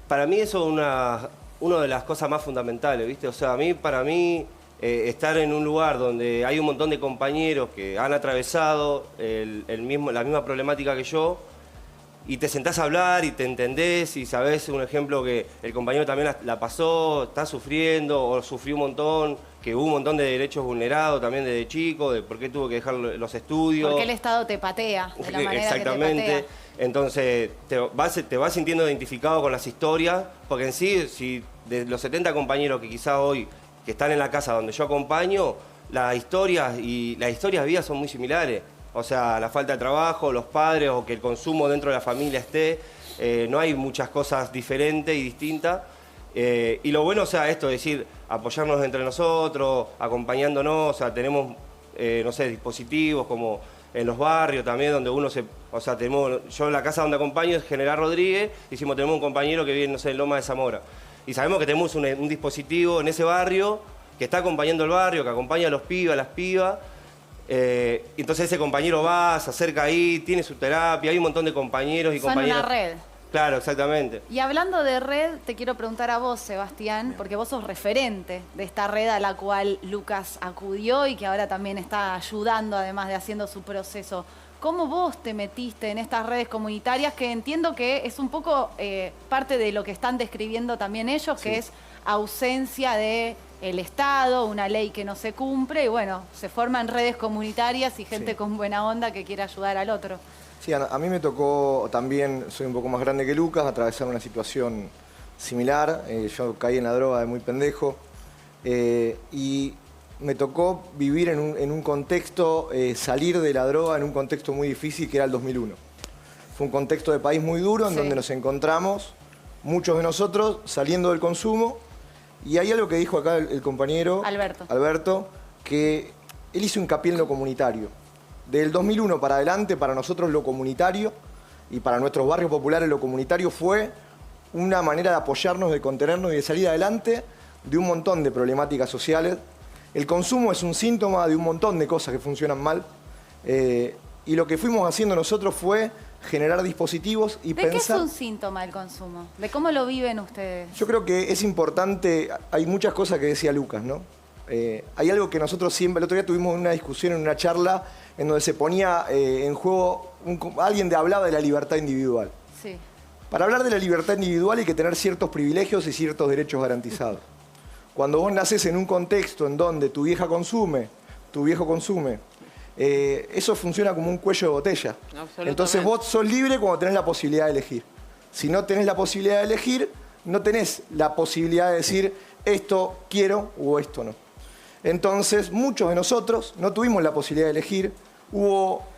S4: Para mí eso es una de las cosas más fundamentales, ¿viste? O sea, para mí estar en un lugar donde hay un montón de compañeros que han atravesado la misma problemática que yo, y te sentás a hablar y te entendés y sabés, un ejemplo, que el compañero también la pasó, está sufriendo o sufrió un montón, que hubo un montón de derechos vulnerados también desde chico, de por qué tuvo que dejar los estudios.
S7: Porque el Estado te patea de la manera
S4: exactamente.
S7: Que te patea.
S4: Entonces te vas sintiendo identificado con las historias, porque en sí, si de los 70 compañeros que quizás hoy que están en la casa donde yo acompaño, las historias de vida son muy similares. O sea, la falta de trabajo, los padres o que el consumo dentro de la familia esté. no hay muchas cosas diferentes y distintas. Y lo bueno, o sea, esto, es decir, apoyarnos entre nosotros, acompañándonos, o sea, tenemos, no sé, dispositivos como en los barrios también, donde uno o sea, yo en la casa donde acompaño es General Rodríguez, tenemos un compañero que vive, no sé, en Loma de Zamora. Y sabemos que tenemos un dispositivo en ese barrio que está acompañando el barrio, que acompaña a los pibes, a las pibas. Entonces ese compañero va, se acerca ahí, tiene su terapia, hay un montón de compañeros y compañeras.
S7: Son una red.
S4: Claro, exactamente.
S7: Y hablando de red, te quiero preguntar a vos, Sebastián, porque vos sos referente de esta red a la cual Lucas acudió y que ahora también está ayudando, además de haciendo su proceso. ¿Cómo vos te metiste en estas redes comunitarias que entiendo que es un poco parte de lo que están describiendo también ellos, que es ausencia del Estado, una ley que no se cumple y bueno, se forman redes comunitarias y gente con buena onda que quiere ayudar al otro?
S9: Sí, a mí me tocó también, soy un poco más grande que Lucas, atravesar una situación similar. Yo caí en la droga de muy pendejo y me tocó vivir en un contexto, salir de la droga en un contexto muy difícil que era el 2001. Fue un contexto de país muy duro en donde nos encontramos, muchos de nosotros saliendo del consumo. Y hay algo que dijo acá el compañero Alberto, que él hizo hincapié en lo comunitario. Del 2001 para adelante, para nosotros lo comunitario y para nuestros barrios populares lo comunitario fue una manera de apoyarnos, de contenernos y de salir adelante de un montón de problemáticas sociales. El consumo es un síntoma de un montón de cosas que funcionan mal y lo que fuimos haciendo nosotros fue generar dispositivos y pensar...
S7: ¿De qué es un síntoma el consumo? ¿De cómo lo viven ustedes?
S9: Yo creo que es importante, hay muchas cosas que decía Lucas, ¿no? Hay algo que nosotros siempre, el otro día tuvimos una discusión en una charla en donde se ponía en juego, alguien hablaba de la libertad individual.
S7: Sí.
S9: Para hablar de la libertad individual hay que tener ciertos privilegios y ciertos derechos garantizados. Cuando vos nacés en un contexto en donde tu vieja consume, tu viejo consume, eso funciona como un cuello de botella. Entonces vos sos libre cuando tenés la posibilidad de elegir. Si no tenés la posibilidad de elegir, no tenés la posibilidad de decir esto quiero o esto no. Entonces, muchos de nosotros no tuvimos la posibilidad de elegir.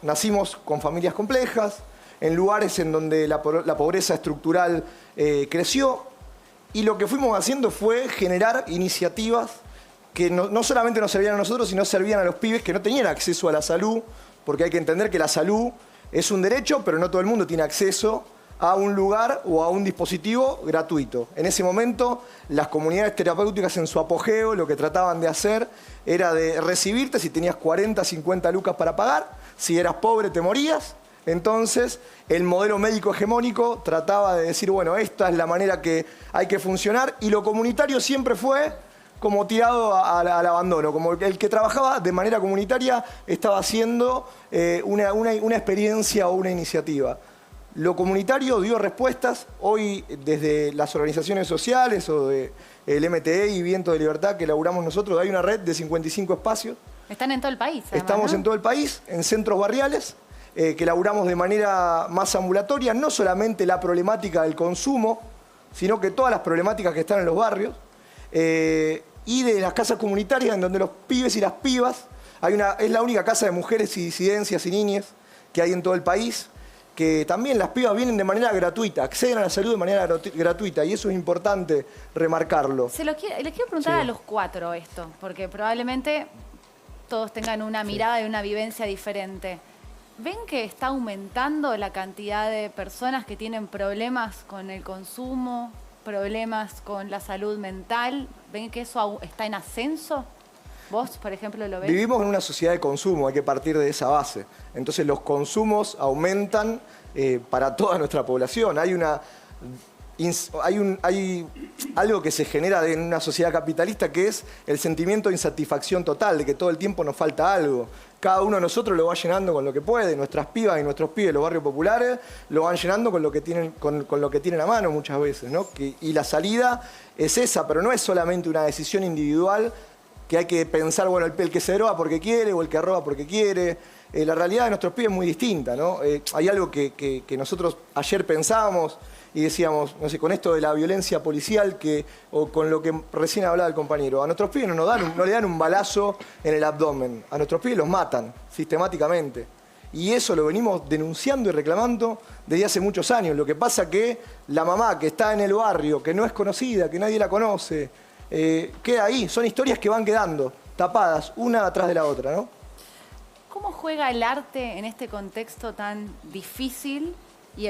S9: Nacimos con familias complejas, en lugares en donde la pobreza estructural creció. Y lo que fuimos haciendo fue generar iniciativas que no solamente nos servían a nosotros, sino servían a los pibes que no tenían acceso a la salud, porque hay que entender que la salud es un derecho, pero no todo el mundo tiene acceso a un lugar o a un dispositivo gratuito. En ese momento, las comunidades terapéuticas en su apogeo lo que trataban de hacer era de recibirte si tenías 40, 50 lucas para pagar, si eras pobre te morías. Entonces, el modelo médico hegemónico trataba de decir, bueno, esta es la manera que hay que funcionar, y lo comunitario siempre fue como tirado al abandono, como el que trabajaba de manera comunitaria estaba haciendo una experiencia o una iniciativa. Lo comunitario dio respuestas. Hoy, desde las organizaciones sociales o del MTE y Viento de Libertad que elaboramos nosotros, hay una red de 55 espacios.
S7: Están en todo el país, además,
S9: Estamos en todo el país, en centros barriales, que elaboramos de manera más ambulatoria, no solamente la problemática del consumo, sino que todas las problemáticas que están en los barrios, y de las casas comunitarias en donde los pibes y las pibas, es la única casa de mujeres y disidencias y niñas que hay en todo el país, que también las pibas vienen de manera gratuita, acceden a la salud de manera gratuita, y eso es importante remarcarlo.
S7: Les quiero preguntar a los cuatro esto, porque probablemente todos tengan una mirada y una vivencia diferente. ¿Ven que está aumentando la cantidad de personas que tienen problemas con el consumo, problemas con la salud mental? ¿Ven que eso está en ascenso? ¿Vos, por ejemplo, lo ves?
S9: Vivimos en una sociedad de consumo, hay que partir de esa base. Entonces los consumos aumentan para toda nuestra población. Hay algo que se genera en una sociedad capitalista, que es el sentimiento de insatisfacción total, de que todo el tiempo nos falta algo. Cada uno de nosotros lo va llenando con lo que puede. Nuestras pibas y nuestros pibes de los barrios populares lo van llenando con lo que tienen, con lo que tienen a mano muchas veces, ¿no? Y la salida es esa, pero no es solamente una decisión individual que hay que pensar, bueno, el que se droga porque quiere o el que roba porque quiere. La realidad de nuestros pibes es muy distinta, ¿no? Hay algo que nosotros ayer pensábamos y decíamos, no sé, con esto de la violencia policial o con lo que recién hablaba el compañero, a nuestros pibes no le dan un balazo en el abdomen, a nuestros pibes los matan sistemáticamente. Y eso lo venimos denunciando y reclamando desde hace muchos años. Lo que pasa que la mamá que está en el barrio, que no es conocida, que nadie la conoce, queda ahí. Son historias que van quedando tapadas una atrás de la otra, ¿no?
S7: ¿Cómo juega el arte en este contexto tan difícil? Y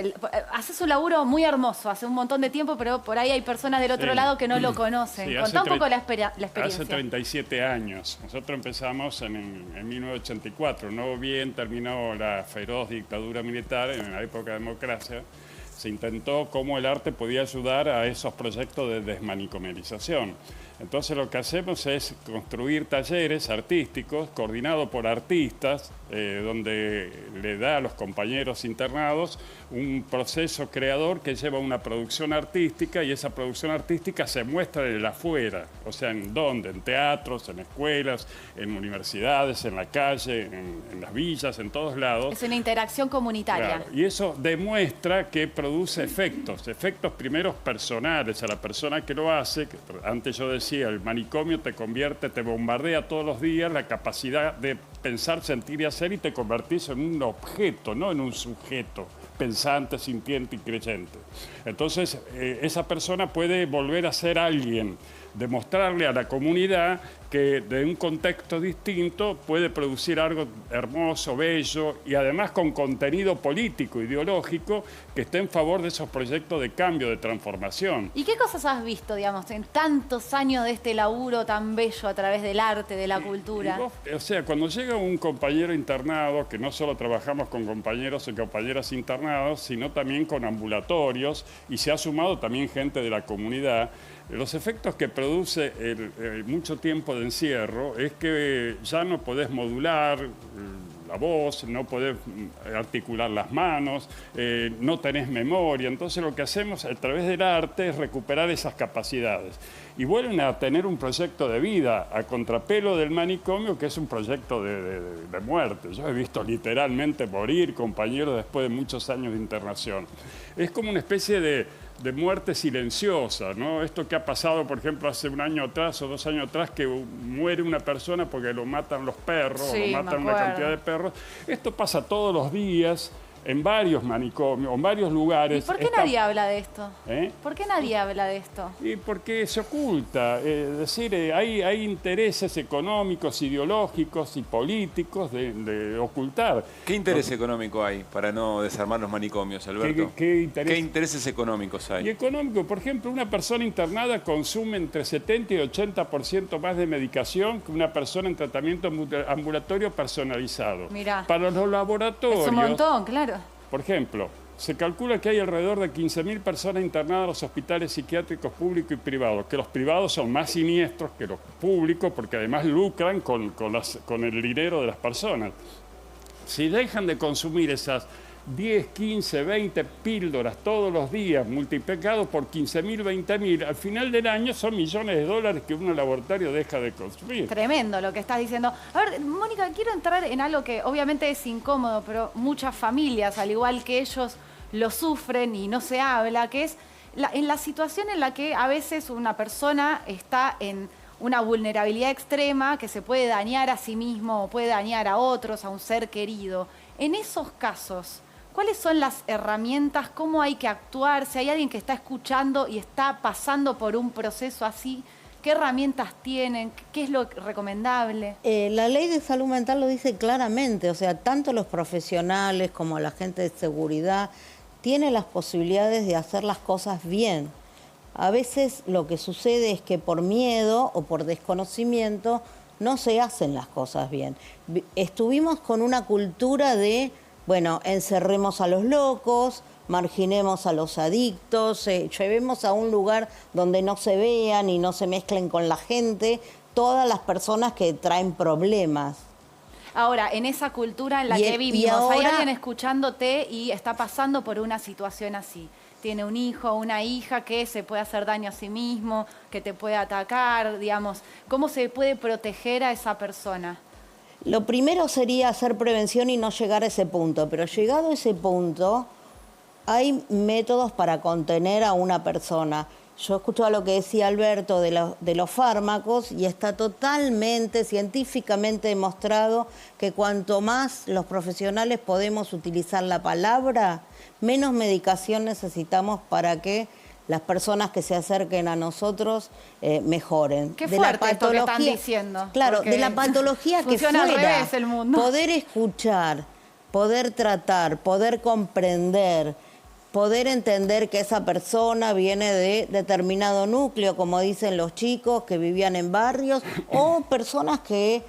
S7: haces un laburo muy hermoso, hace un montón de tiempo, pero por ahí hay personas del otro lado que no lo conocen.
S2: Sí,
S7: Contá un poco la experiencia.
S2: Hace 37 años. Nosotros empezamos en 1984. No bien terminó la feroz dictadura militar, en la época de democracia, se intentó cómo el arte podía ayudar a esos proyectos de desmanicomerización. Entonces lo que hacemos es construir talleres artísticos coordinados por artistas, donde le da a los compañeros internados un proceso creador que lleva a una producción artística, y esa producción artística se muestra desde el afuera. O sea, ¿en dónde? En teatros, en escuelas, en universidades, en la calle, en las villas, en todos lados.
S7: Es una interacción comunitaria.
S2: Claro, y eso demuestra que produce efectos primeros personales a la persona que lo hace. Antes yo decía, el manicomio te convierte, te bombardea todos los días la capacidad de pensar, sentir y hacer, y te convertís en un objeto, no en un sujeto pensante, sintiente y creyente. Entonces, esa persona puede volver a ser alguien, demostrarle a la comunidad que de un contexto distinto puede producir algo hermoso, bello, y además con contenido político, ideológico, que esté en favor de esos proyectos de cambio, de transformación.
S7: ¿Y qué cosas has visto, digamos, en tantos años de este laburo tan bello a través del arte, de la cultura?
S2: O sea, cuando llega un compañero internado, que no solo trabajamos con compañeros y compañeras internados, sino también con ambulatorios, y se ha sumado también gente de la comunidad, los efectos que produce mucho tiempo de encierro es que ya no podés modular la voz, no podés articular las manos, no tenés memoria. Entonces lo que hacemos a través del arte es recuperar esas capacidades. Y vuelven a tener un proyecto de vida a contrapelo del manicomio, que es un proyecto de muerte. Yo he visto literalmente morir compañeros después de muchos años de internación. Es como una especie de muerte silenciosa, ¿no? Esto que ha pasado, por ejemplo, hace un año atrás o 2 años atrás, que muere una persona porque lo matan los perros,
S7: sí,
S2: o lo matan una cantidad de perros. Esto pasa todos los días en varios manicomios, en varios lugares.
S7: ¿Y por qué nadie habla de esto?
S2: ¿Eh?
S7: ¿Por qué nadie habla de esto?
S2: Y porque se oculta. Es decir, hay intereses económicos, ideológicos y políticos de ocultar.
S3: ¿Qué interés económico hay para no desarmar los manicomios, Alberto?
S2: ¿Qué
S3: intereses económicos hay?
S2: Y económico, por ejemplo, una persona internada consume entre 70 y 80% más de medicación que una persona en tratamiento ambulatorio personalizado.
S7: Mirá.
S2: Para los laboratorios...
S7: Es un montón, claro.
S2: Por ejemplo, se calcula que hay alrededor de 15.000 personas internadas en los hospitales psiquiátricos públicos y privados, que los privados son más siniestros que los públicos porque además lucran con el dinero de las personas. Si dejan de consumir esas 10, 15, 20 píldoras todos los días, multiplicado por 15.000, 20.000, al final del año son millones de dólares que un laboratorio deja de consumir.
S7: Tremendo lo que estás diciendo. A ver, Mónica, quiero entrar en algo que obviamente es incómodo, pero muchas familias, al igual que ellos, lo sufren y no se habla, que es en la situación en la que a veces una persona está en una vulnerabilidad extrema que se puede dañar a sí mismo o puede dañar a otros, a un ser querido. En esos casos, ¿cuáles son las herramientas? ¿Cómo hay que actuar? Si hay alguien que está escuchando y está pasando por un proceso así, ¿qué herramientas tienen? ¿Qué es lo recomendable?
S22: La ley de salud mental lo dice claramente, o sea, tanto los profesionales como la gente de seguridad tienen las posibilidades de hacer las cosas bien. A veces lo que sucede es que por miedo o por desconocimiento no se hacen las cosas bien. Estuvimos con una cultura de... Bueno, encerremos a los locos, marginemos a los adictos, llevemos a un lugar donde no se vean y no se mezclen con la gente todas las personas que traen problemas.
S7: Ahora, en esa cultura en la que vivimos, hay alguien escuchándote y está pasando por una situación así. Tiene un hijo o una hija que se puede hacer daño a sí mismo, que te puede atacar, digamos. ¿Cómo se puede proteger a esa persona?
S22: Lo primero sería hacer prevención y no llegar a ese punto, pero llegado a ese punto hay métodos para contener a una persona. yo escuchaba lo que decía Alberto de los fármacos y está totalmente científicamente demostrado que cuanto más los profesionales podemos utilizar la palabra, menos medicación necesitamos para que las personas que se acerquen a nosotros mejoren.
S7: Qué fuerte esto que están diciendo.
S22: Claro,
S7: porque
S22: de la patología que
S7: funciona
S22: fuera.
S7: al revés el mundo.
S22: Poder escuchar, poder tratar, poder comprender, poder entender que esa persona viene de determinado núcleo, como dicen los chicos que vivían en barrios, o personas que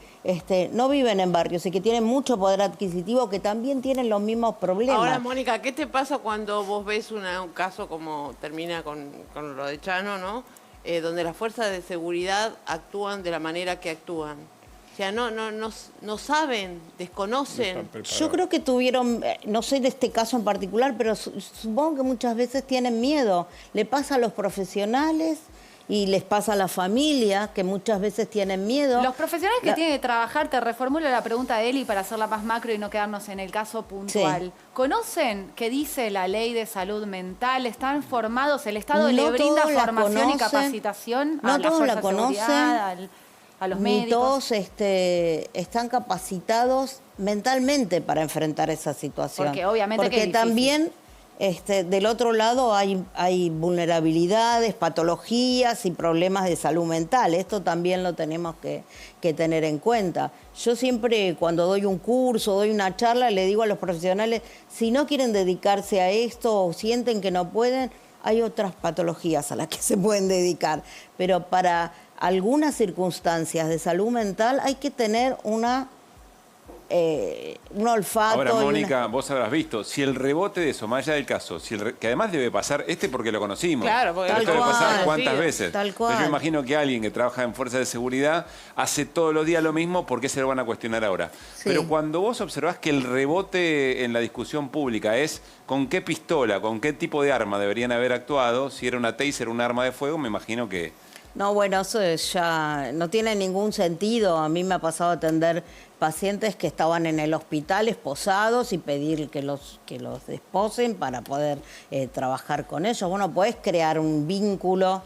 S22: no viven en barrios y que tienen mucho poder adquisitivo, que también tienen los mismos problemas.
S14: Ahora, Mónica, ¿qué te pasa cuando vos ves un caso como termina con lo de Chano, ¿no? Donde las fuerzas de seguridad actúan de la manera que actúan? O sea, no saben, desconocen.
S22: Yo creo que tuvieron, no sé de este caso en particular, pero supongo que muchas veces tienen miedo. Le pasa a los profesionales y les pasa a la familia, que muchas veces tienen miedo.
S7: Los profesionales que tienen que trabajar, te reformulo la pregunta de Eli para hacerla más macro y no quedarnos en el caso puntual.
S22: Sí.
S7: ¿Conocen qué dice la ley de salud mental? ¿Están formados? ¿El Estado le
S22: No
S7: brinda
S22: todos la
S7: formación y
S22: conocen,
S7: capacitación
S22: no
S7: a las
S22: todos la
S7: fuerzas de
S22: conocen,
S7: seguridad, a los
S22: ni
S7: médicos?
S22: todos están capacitados mentalmente para enfrentar esa situación.
S7: Porque obviamente que
S22: Porque
S7: es difícil.
S22: también del otro lado hay vulnerabilidades, patologías y problemas de salud mental. Esto también lo tenemos que tener en cuenta. Yo siempre cuando doy un curso, doy una charla, le digo a los profesionales, si no quieren dedicarse a esto o sienten que no pueden, hay otras patologías a las que se pueden dedicar. Pero para algunas circunstancias de salud mental hay que tener un olfato.
S3: Ahora, Mónica, vos habrás visto, si el rebote de eso, más allá del caso, que además debe pasar, porque lo conocimos.
S14: Claro, porque
S3: esto debe pasar cuántas
S22: sí,
S3: veces.
S22: tal cual.
S3: Entonces, yo imagino que alguien que trabaja en fuerzas de seguridad hace todos los días lo mismo, ¿por qué se lo van a cuestionar ahora?
S22: Sí.
S3: Pero cuando vos observás que el rebote en la discusión pública es con qué pistola, con qué tipo de arma deberían haber actuado, si era una taser, un arma de fuego, me imagino que...
S22: No, bueno, eso ya no tiene ningún sentido. A mí me ha pasado atender pacientes que estaban en el hospital esposados y pedir que los desposen para poder trabajar con ellos. Bueno, podés crear un vínculo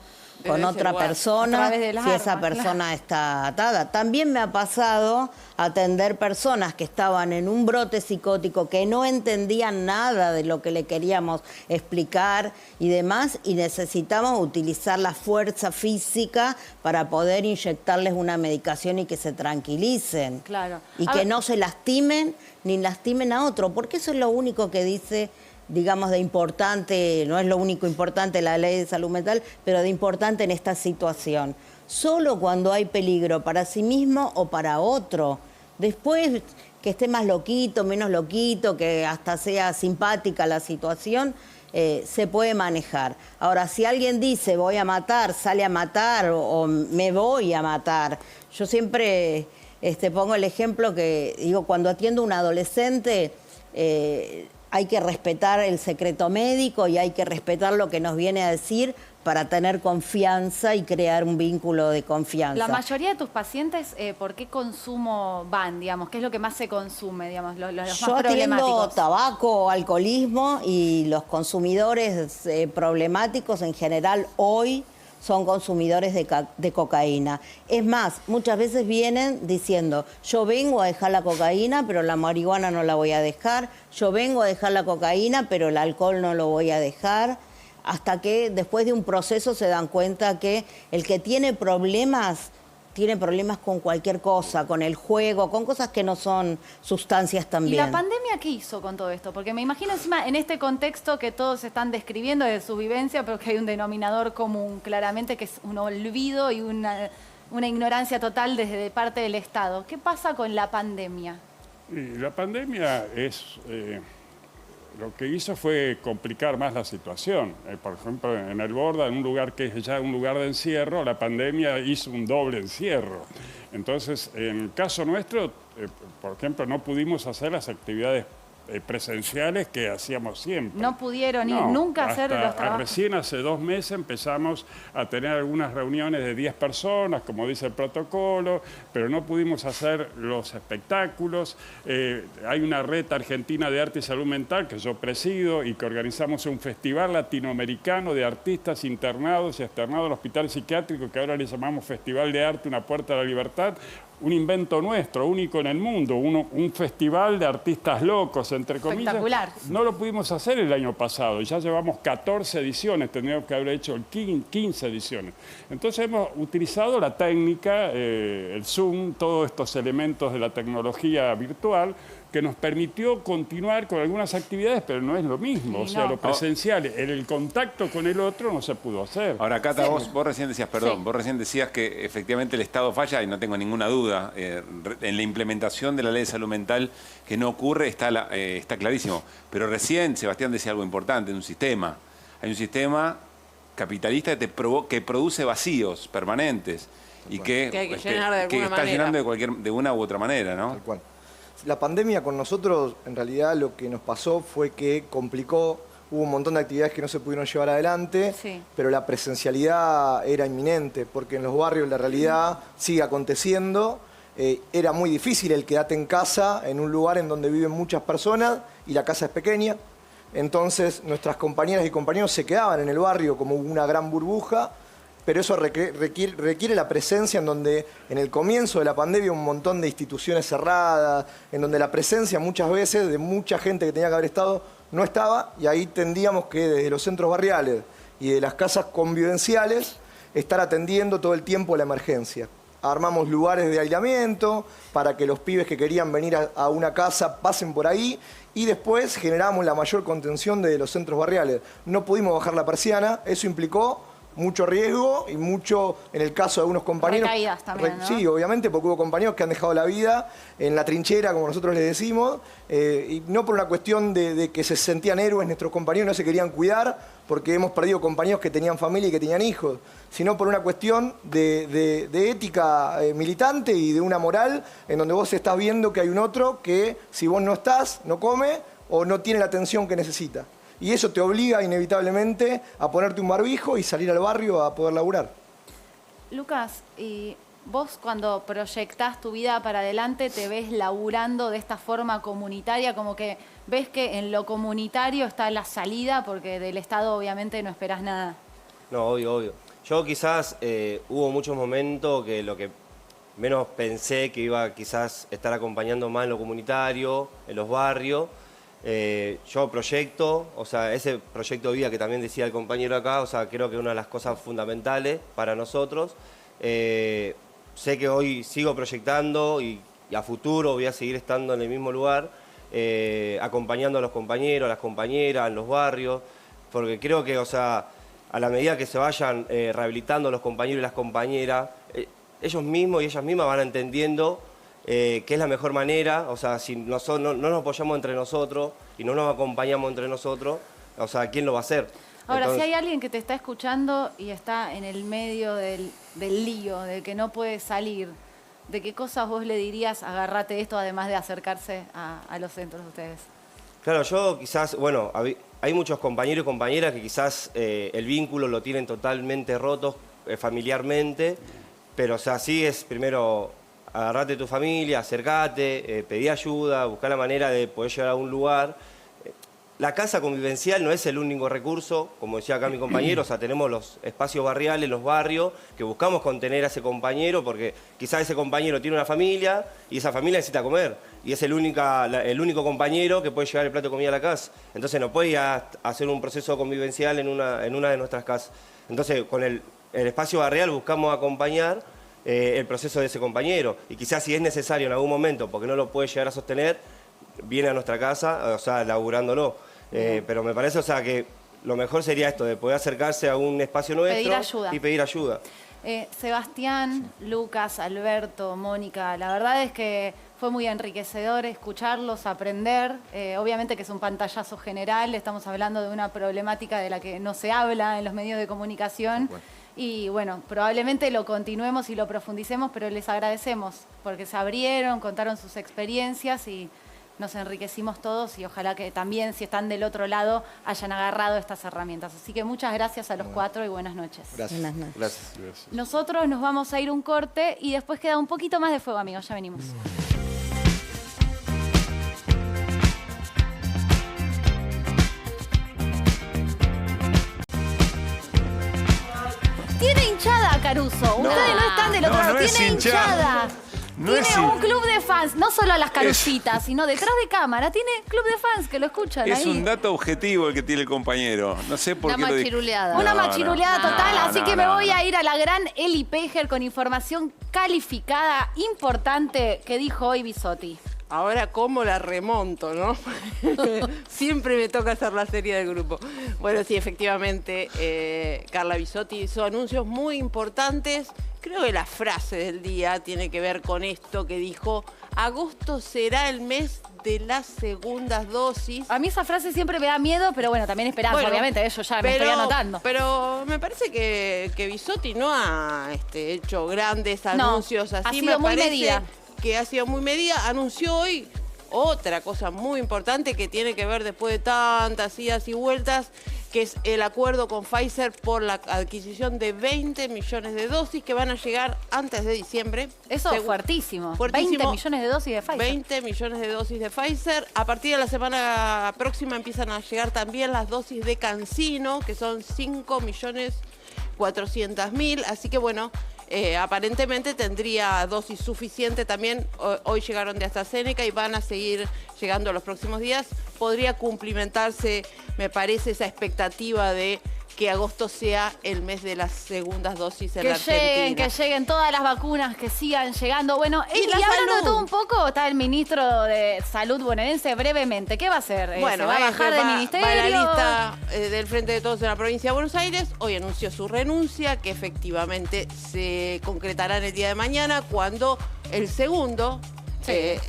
S22: con
S14: Desde ese
S22: otra
S14: lugar,
S22: persona
S7: a través de las
S22: si esa
S7: armas,
S22: persona
S7: claro.
S22: está atada. También me ha pasado atender personas que estaban en un brote psicótico, que no entendían nada de lo que le queríamos explicar y demás, y necesitamos utilizar la fuerza física para poder inyectarles una medicación y que se tranquilicen.
S7: Claro.
S22: Y
S7: A
S22: que
S7: ver,
S22: no se lastimen ni lastimen a otro, porque eso es lo único que dice, digamos, de importante, no es lo único importante la ley de salud mental, pero de importante en esta situación. Solo cuando hay peligro para sí mismo o para otro. Después, que esté más loquito, menos loquito, que hasta sea simpática la situación, se puede manejar. Ahora, si alguien dice voy a matar, sale a matar o me voy a matar, yo siempre pongo el ejemplo que, digo, cuando atiendo a un adolescente, hay que respetar el secreto médico y hay que respetar lo que nos viene a decir para tener confianza y crear un vínculo de confianza.
S7: la mayoría de tus pacientes, ¿por qué consumo van, digamos? ¿Qué es lo que más se consume, digamos, los
S22: Yo
S7: más
S22: atiendo
S7: problemáticos?
S22: tabaco, alcoholismo y los consumidores problemáticos en general hoy son consumidores de cocaína. Es más, muchas veces vienen diciendo, yo vengo a dejar la cocaína, pero la marihuana no la voy a dejar, yo vengo a dejar la cocaína, pero el alcohol no lo voy a dejar, hasta que después de un proceso se dan cuenta que el que tiene problemas con cualquier cosa, con el juego, con cosas que no son sustancias también.
S7: ¿Y la pandemia qué hizo con todo esto? Porque me imagino encima en este contexto que todos están describiendo de su vivencia, pero que hay un denominador común, claramente, que es un olvido y una ignorancia total desde parte del Estado. ¿Qué pasa con la pandemia?
S2: Y la pandemia lo que hizo fue complicar más la situación. Por ejemplo, en el Borda, en un lugar que es ya un lugar de encierro, la pandemia hizo un doble encierro. Entonces, en el caso nuestro, por ejemplo, no pudimos hacer las actividades presenciales que hacíamos siempre.
S7: No pudieron
S2: No,
S7: nunca hacer
S2: hasta
S7: los trabajos.
S2: Recién hace 2 meses empezamos a tener algunas reuniones de 10 personas, como dice el protocolo, pero no pudimos hacer los espectáculos. Hay una red argentina de arte y salud mental que yo presido y que organizamos un festival latinoamericano de artistas internados y externados al hospital psiquiátrico, que ahora le llamamos Festival de Arte, una puerta a la libertad. Un invento nuestro, único en el mundo, un festival de artistas locos, entre comillas.
S7: Espectacular.
S2: No lo pudimos hacer el año pasado, ya llevamos 14 ediciones, tendríamos que haber hecho 15 ediciones. Entonces hemos utilizado la técnica, el Zoom, todos estos elementos de la tecnología virtual, que nos permitió continuar con algunas actividades, pero no es lo mismo.
S3: Sí,
S2: o sea,
S3: no.
S2: lo presencial, el contacto con el otro no se pudo hacer.
S3: Ahora, Cata, vos recién decías, vos recién decías que efectivamente el Estado falla, y no tengo ninguna duda, en la implementación de la ley de salud mental que no ocurre, está clarísimo. Pero recién Sebastián decía algo importante, un sistema. Hay un sistema capitalista que produce vacíos permanentes y que
S14: hay que llenar de alguna
S3: está
S14: manera.
S3: llenando de una u otra manera, ¿no?
S9: Tal cual. La pandemia con nosotros, en realidad, lo que nos pasó fue que complicó, hubo un montón de actividades que no se pudieron llevar adelante, pero la presencialidad era inminente, porque en los barrios la realidad sigue aconteciendo. Era muy difícil el quedarte en casa, en un lugar en donde viven muchas personas y la casa es pequeña. Entonces nuestras compañeras y compañeros se quedaban en el barrio como una gran burbuja, pero eso requiere la presencia en donde en el comienzo de la pandemia un montón de instituciones cerradas, en donde la presencia muchas veces de mucha gente que tenía que haber estado no estaba, y ahí tendríamos que desde los centros barriales y de las casas convivenciales estar atendiendo todo el tiempo la emergencia. Armamos lugares de aislamiento para que los pibes que querían venir a una casa pasen por ahí, y después generamos la mayor contención de los centros barriales. No pudimos bajar la persiana, eso implicó mucho riesgo y mucho, en el caso de algunos compañeros...
S7: Recaídas también, ¿no?
S9: Sí, obviamente, porque hubo compañeros que han dejado la vida en la trinchera, como nosotros les decimos, y no por una cuestión de que se sentían héroes nuestros compañeros, no se querían cuidar, porque hemos perdido compañeros que tenían familia y que tenían hijos, sino por una cuestión de ética militante y de una moral en donde vos estás viendo que hay un otro que, si vos no estás, no come o no tiene la atención que necesita. Y eso te obliga inevitablemente a ponerte un barbijo y salir al barrio a poder laburar.
S7: Lucas, y vos cuando proyectás tu vida para adelante, te ves laburando de esta forma comunitaria, como que ves que en lo comunitario está la salida, porque del Estado obviamente no esperás nada.
S4: No, obvio. Yo quizás hubo muchos momentos que lo que menos pensé que iba quizás estar acompañando más en lo comunitario, en los barrios. Yo proyecto, o sea, ese proyecto de vida que también decía el compañero acá, o sea, creo que es una de las cosas fundamentales para nosotros. Sé que hoy sigo proyectando y a futuro voy a seguir estando en el mismo lugar, acompañando a los compañeros, a las compañeras, en los barrios, porque creo que, o sea, a la medida que se vayan rehabilitando los compañeros y las compañeras, ellos mismos y ellas mismas van entendiendo qué es la mejor manera, o sea, si no nos apoyamos entre nosotros y no nos acompañamos entre nosotros, o sea, ¿quién lo va a hacer?
S7: Ahora,
S4: Entonces,
S7: si hay alguien que te está escuchando y está en el medio del lío, de que no puede salir, ¿de qué cosas vos le dirías, agárrate esto, además de acercarse a los centros de ustedes?
S4: Claro, yo quizás, bueno, hay muchos compañeros y compañeras que quizás el vínculo lo tienen totalmente roto familiarmente, pero o sea, sí es primero agarrate tu familia, acercate, pedí ayuda, buscá la manera de poder llegar a un lugar. La casa convivencial no es el único recurso, como decía acá mi compañero, o sea, tenemos los espacios barriales, los barrios, que buscamos contener a ese compañero, porque quizás ese compañero tiene una familia y esa familia necesita comer, y es el único compañero que puede llevar el plato de comida a la casa. Entonces no puede ir a hacer un proceso convivencial en una de nuestras casas. Entonces con el espacio barrial buscamos acompañar el proceso de ese compañero, y quizás si es necesario en algún momento, porque no lo puede llegar a sostener, viene a nuestra casa, o sea, laburándolo. Pero me parece, o sea, que lo mejor sería esto, de poder acercarse a un espacio nuestro y pedir ayuda.
S7: Sebastián, Lucas, Alberto, Mónica, la verdad es que fue muy enriquecedor escucharlos, aprender. Obviamente que es un pantallazo general, estamos hablando de una problemática de la que no se habla en los medios de comunicación. Y bueno, probablemente lo continuemos y lo profundicemos, pero les agradecemos porque se abrieron, contaron sus experiencias y nos enriquecimos todos y ojalá que también, si están del otro lado, hayan agarrado estas herramientas. Así que muchas gracias a los 4 y buenas noches.
S9: Gracias.
S22: Buenas noches.
S3: Gracias.
S7: Nosotros nos vamos a ir un corte y después queda un poquito más de fuego, amigos. Ya venimos. Tiene hinchada, Caruso. Ustedes no están del otro lado.
S10: no es
S7: Tiene hinchada.
S10: No
S7: Tiene
S10: es
S7: un club de fans, no solo a las Carusitas, sino detrás de cámara. Tiene club de fans que lo escuchan
S3: Es
S7: ahí.
S3: un dato objetivo el que tiene el compañero. No sé por qué lo dijo.
S7: Una machiruleada total, así que me voy
S3: no.
S7: a ir a la gran Eli Pejer con información calificada importante que dijo hoy Bisotti.
S14: Ahora, ¿cómo la remonto, no? Siempre me toca hacer la serie del grupo. Bueno, sí, efectivamente, Carla Bisotti hizo anuncios muy importantes. Creo que la frase del día tiene que ver con esto que dijo: agosto será el mes de las segundas dosis.
S7: A mí esa frase siempre me da miedo, pero bueno, también esperanza,
S14: Bueno,
S7: obviamente, eso ya me estoy anotando.
S14: Pero me parece que Bisotti no ha hecho grandes anuncios así.
S7: ha sido muy medida.
S14: Que ha sido muy medida. Anunció hoy otra cosa muy importante que tiene que ver después de tantas idas y vueltas, que es el acuerdo con Pfizer por la adquisición de 20 millones de dosis que van a llegar antes de diciembre.
S7: Eso es fuertísimo. 20 millones de dosis de Pfizer.
S14: 20 millones de dosis de Pfizer. A partir de la semana próxima empiezan a llegar también las dosis de CanSino, que son 5.400.000. Así que bueno, aparentemente tendría dosis suficiente también. Hoy llegaron de AstraZeneca y van a seguir llegando los próximos días. Podría cumplimentarse, me parece, esa expectativa de que agosto sea el mes de las segundas dosis en la Argentina.
S7: Que lleguen todas las vacunas, que sigan llegando. Bueno, y
S14: la
S7: hablando de
S14: salud.
S7: todo un poco, está el ministro de Salud bonaerense brevemente. ¿Qué va a hacer?
S14: Bueno,
S7: ¿Se va a bajar del ministerio?
S14: Va a la lista del Frente de Todos en la provincia de Buenos Aires. Hoy anunció su renuncia, que efectivamente se concretará en el día de mañana, cuando el segundo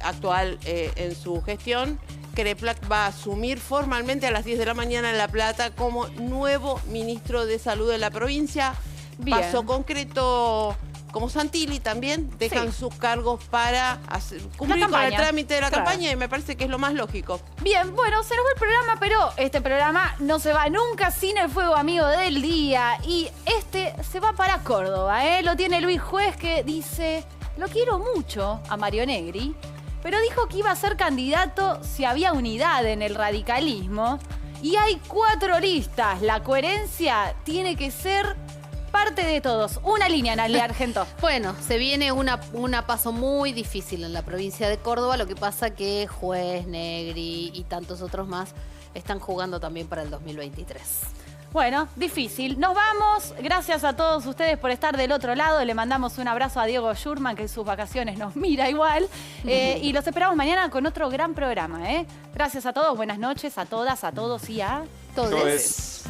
S14: actual en su gestión, Kreplak, va a asumir formalmente a las 10 de la mañana en La Plata como nuevo ministro de Salud de la provincia.
S7: Bien.
S14: Paso concreto como Santilli también, dejan sus cargos para cumplir con el trámite de la campaña, y me parece que es lo más lógico.
S7: Bien, bueno, se nos va el programa, pero este programa no se va nunca sin el fuego amigo del día. Y este se va para Córdoba, ¿eh? Lo tiene Luis Juez, que dice: lo quiero mucho a Mario Negri, pero dijo que iba a ser candidato si había unidad en el radicalismo. Y hay 4 listas. La coherencia tiene que ser parte de todos. Una línea, Nalia Argento.
S8: Bueno, se viene una paso muy difícil en la provincia de Córdoba. Lo que pasa que Juez, Negri y tantos otros más están jugando también para el 2023.
S7: Bueno, difícil. Nos vamos. Gracias a todos ustedes por estar del otro lado. Le mandamos un abrazo a Diego Schurman, que en sus vacaciones nos mira igual. Y los esperamos mañana con otro gran programa, ¿eh? Gracias a todos. Buenas noches a todas, a todos y a
S8: todos.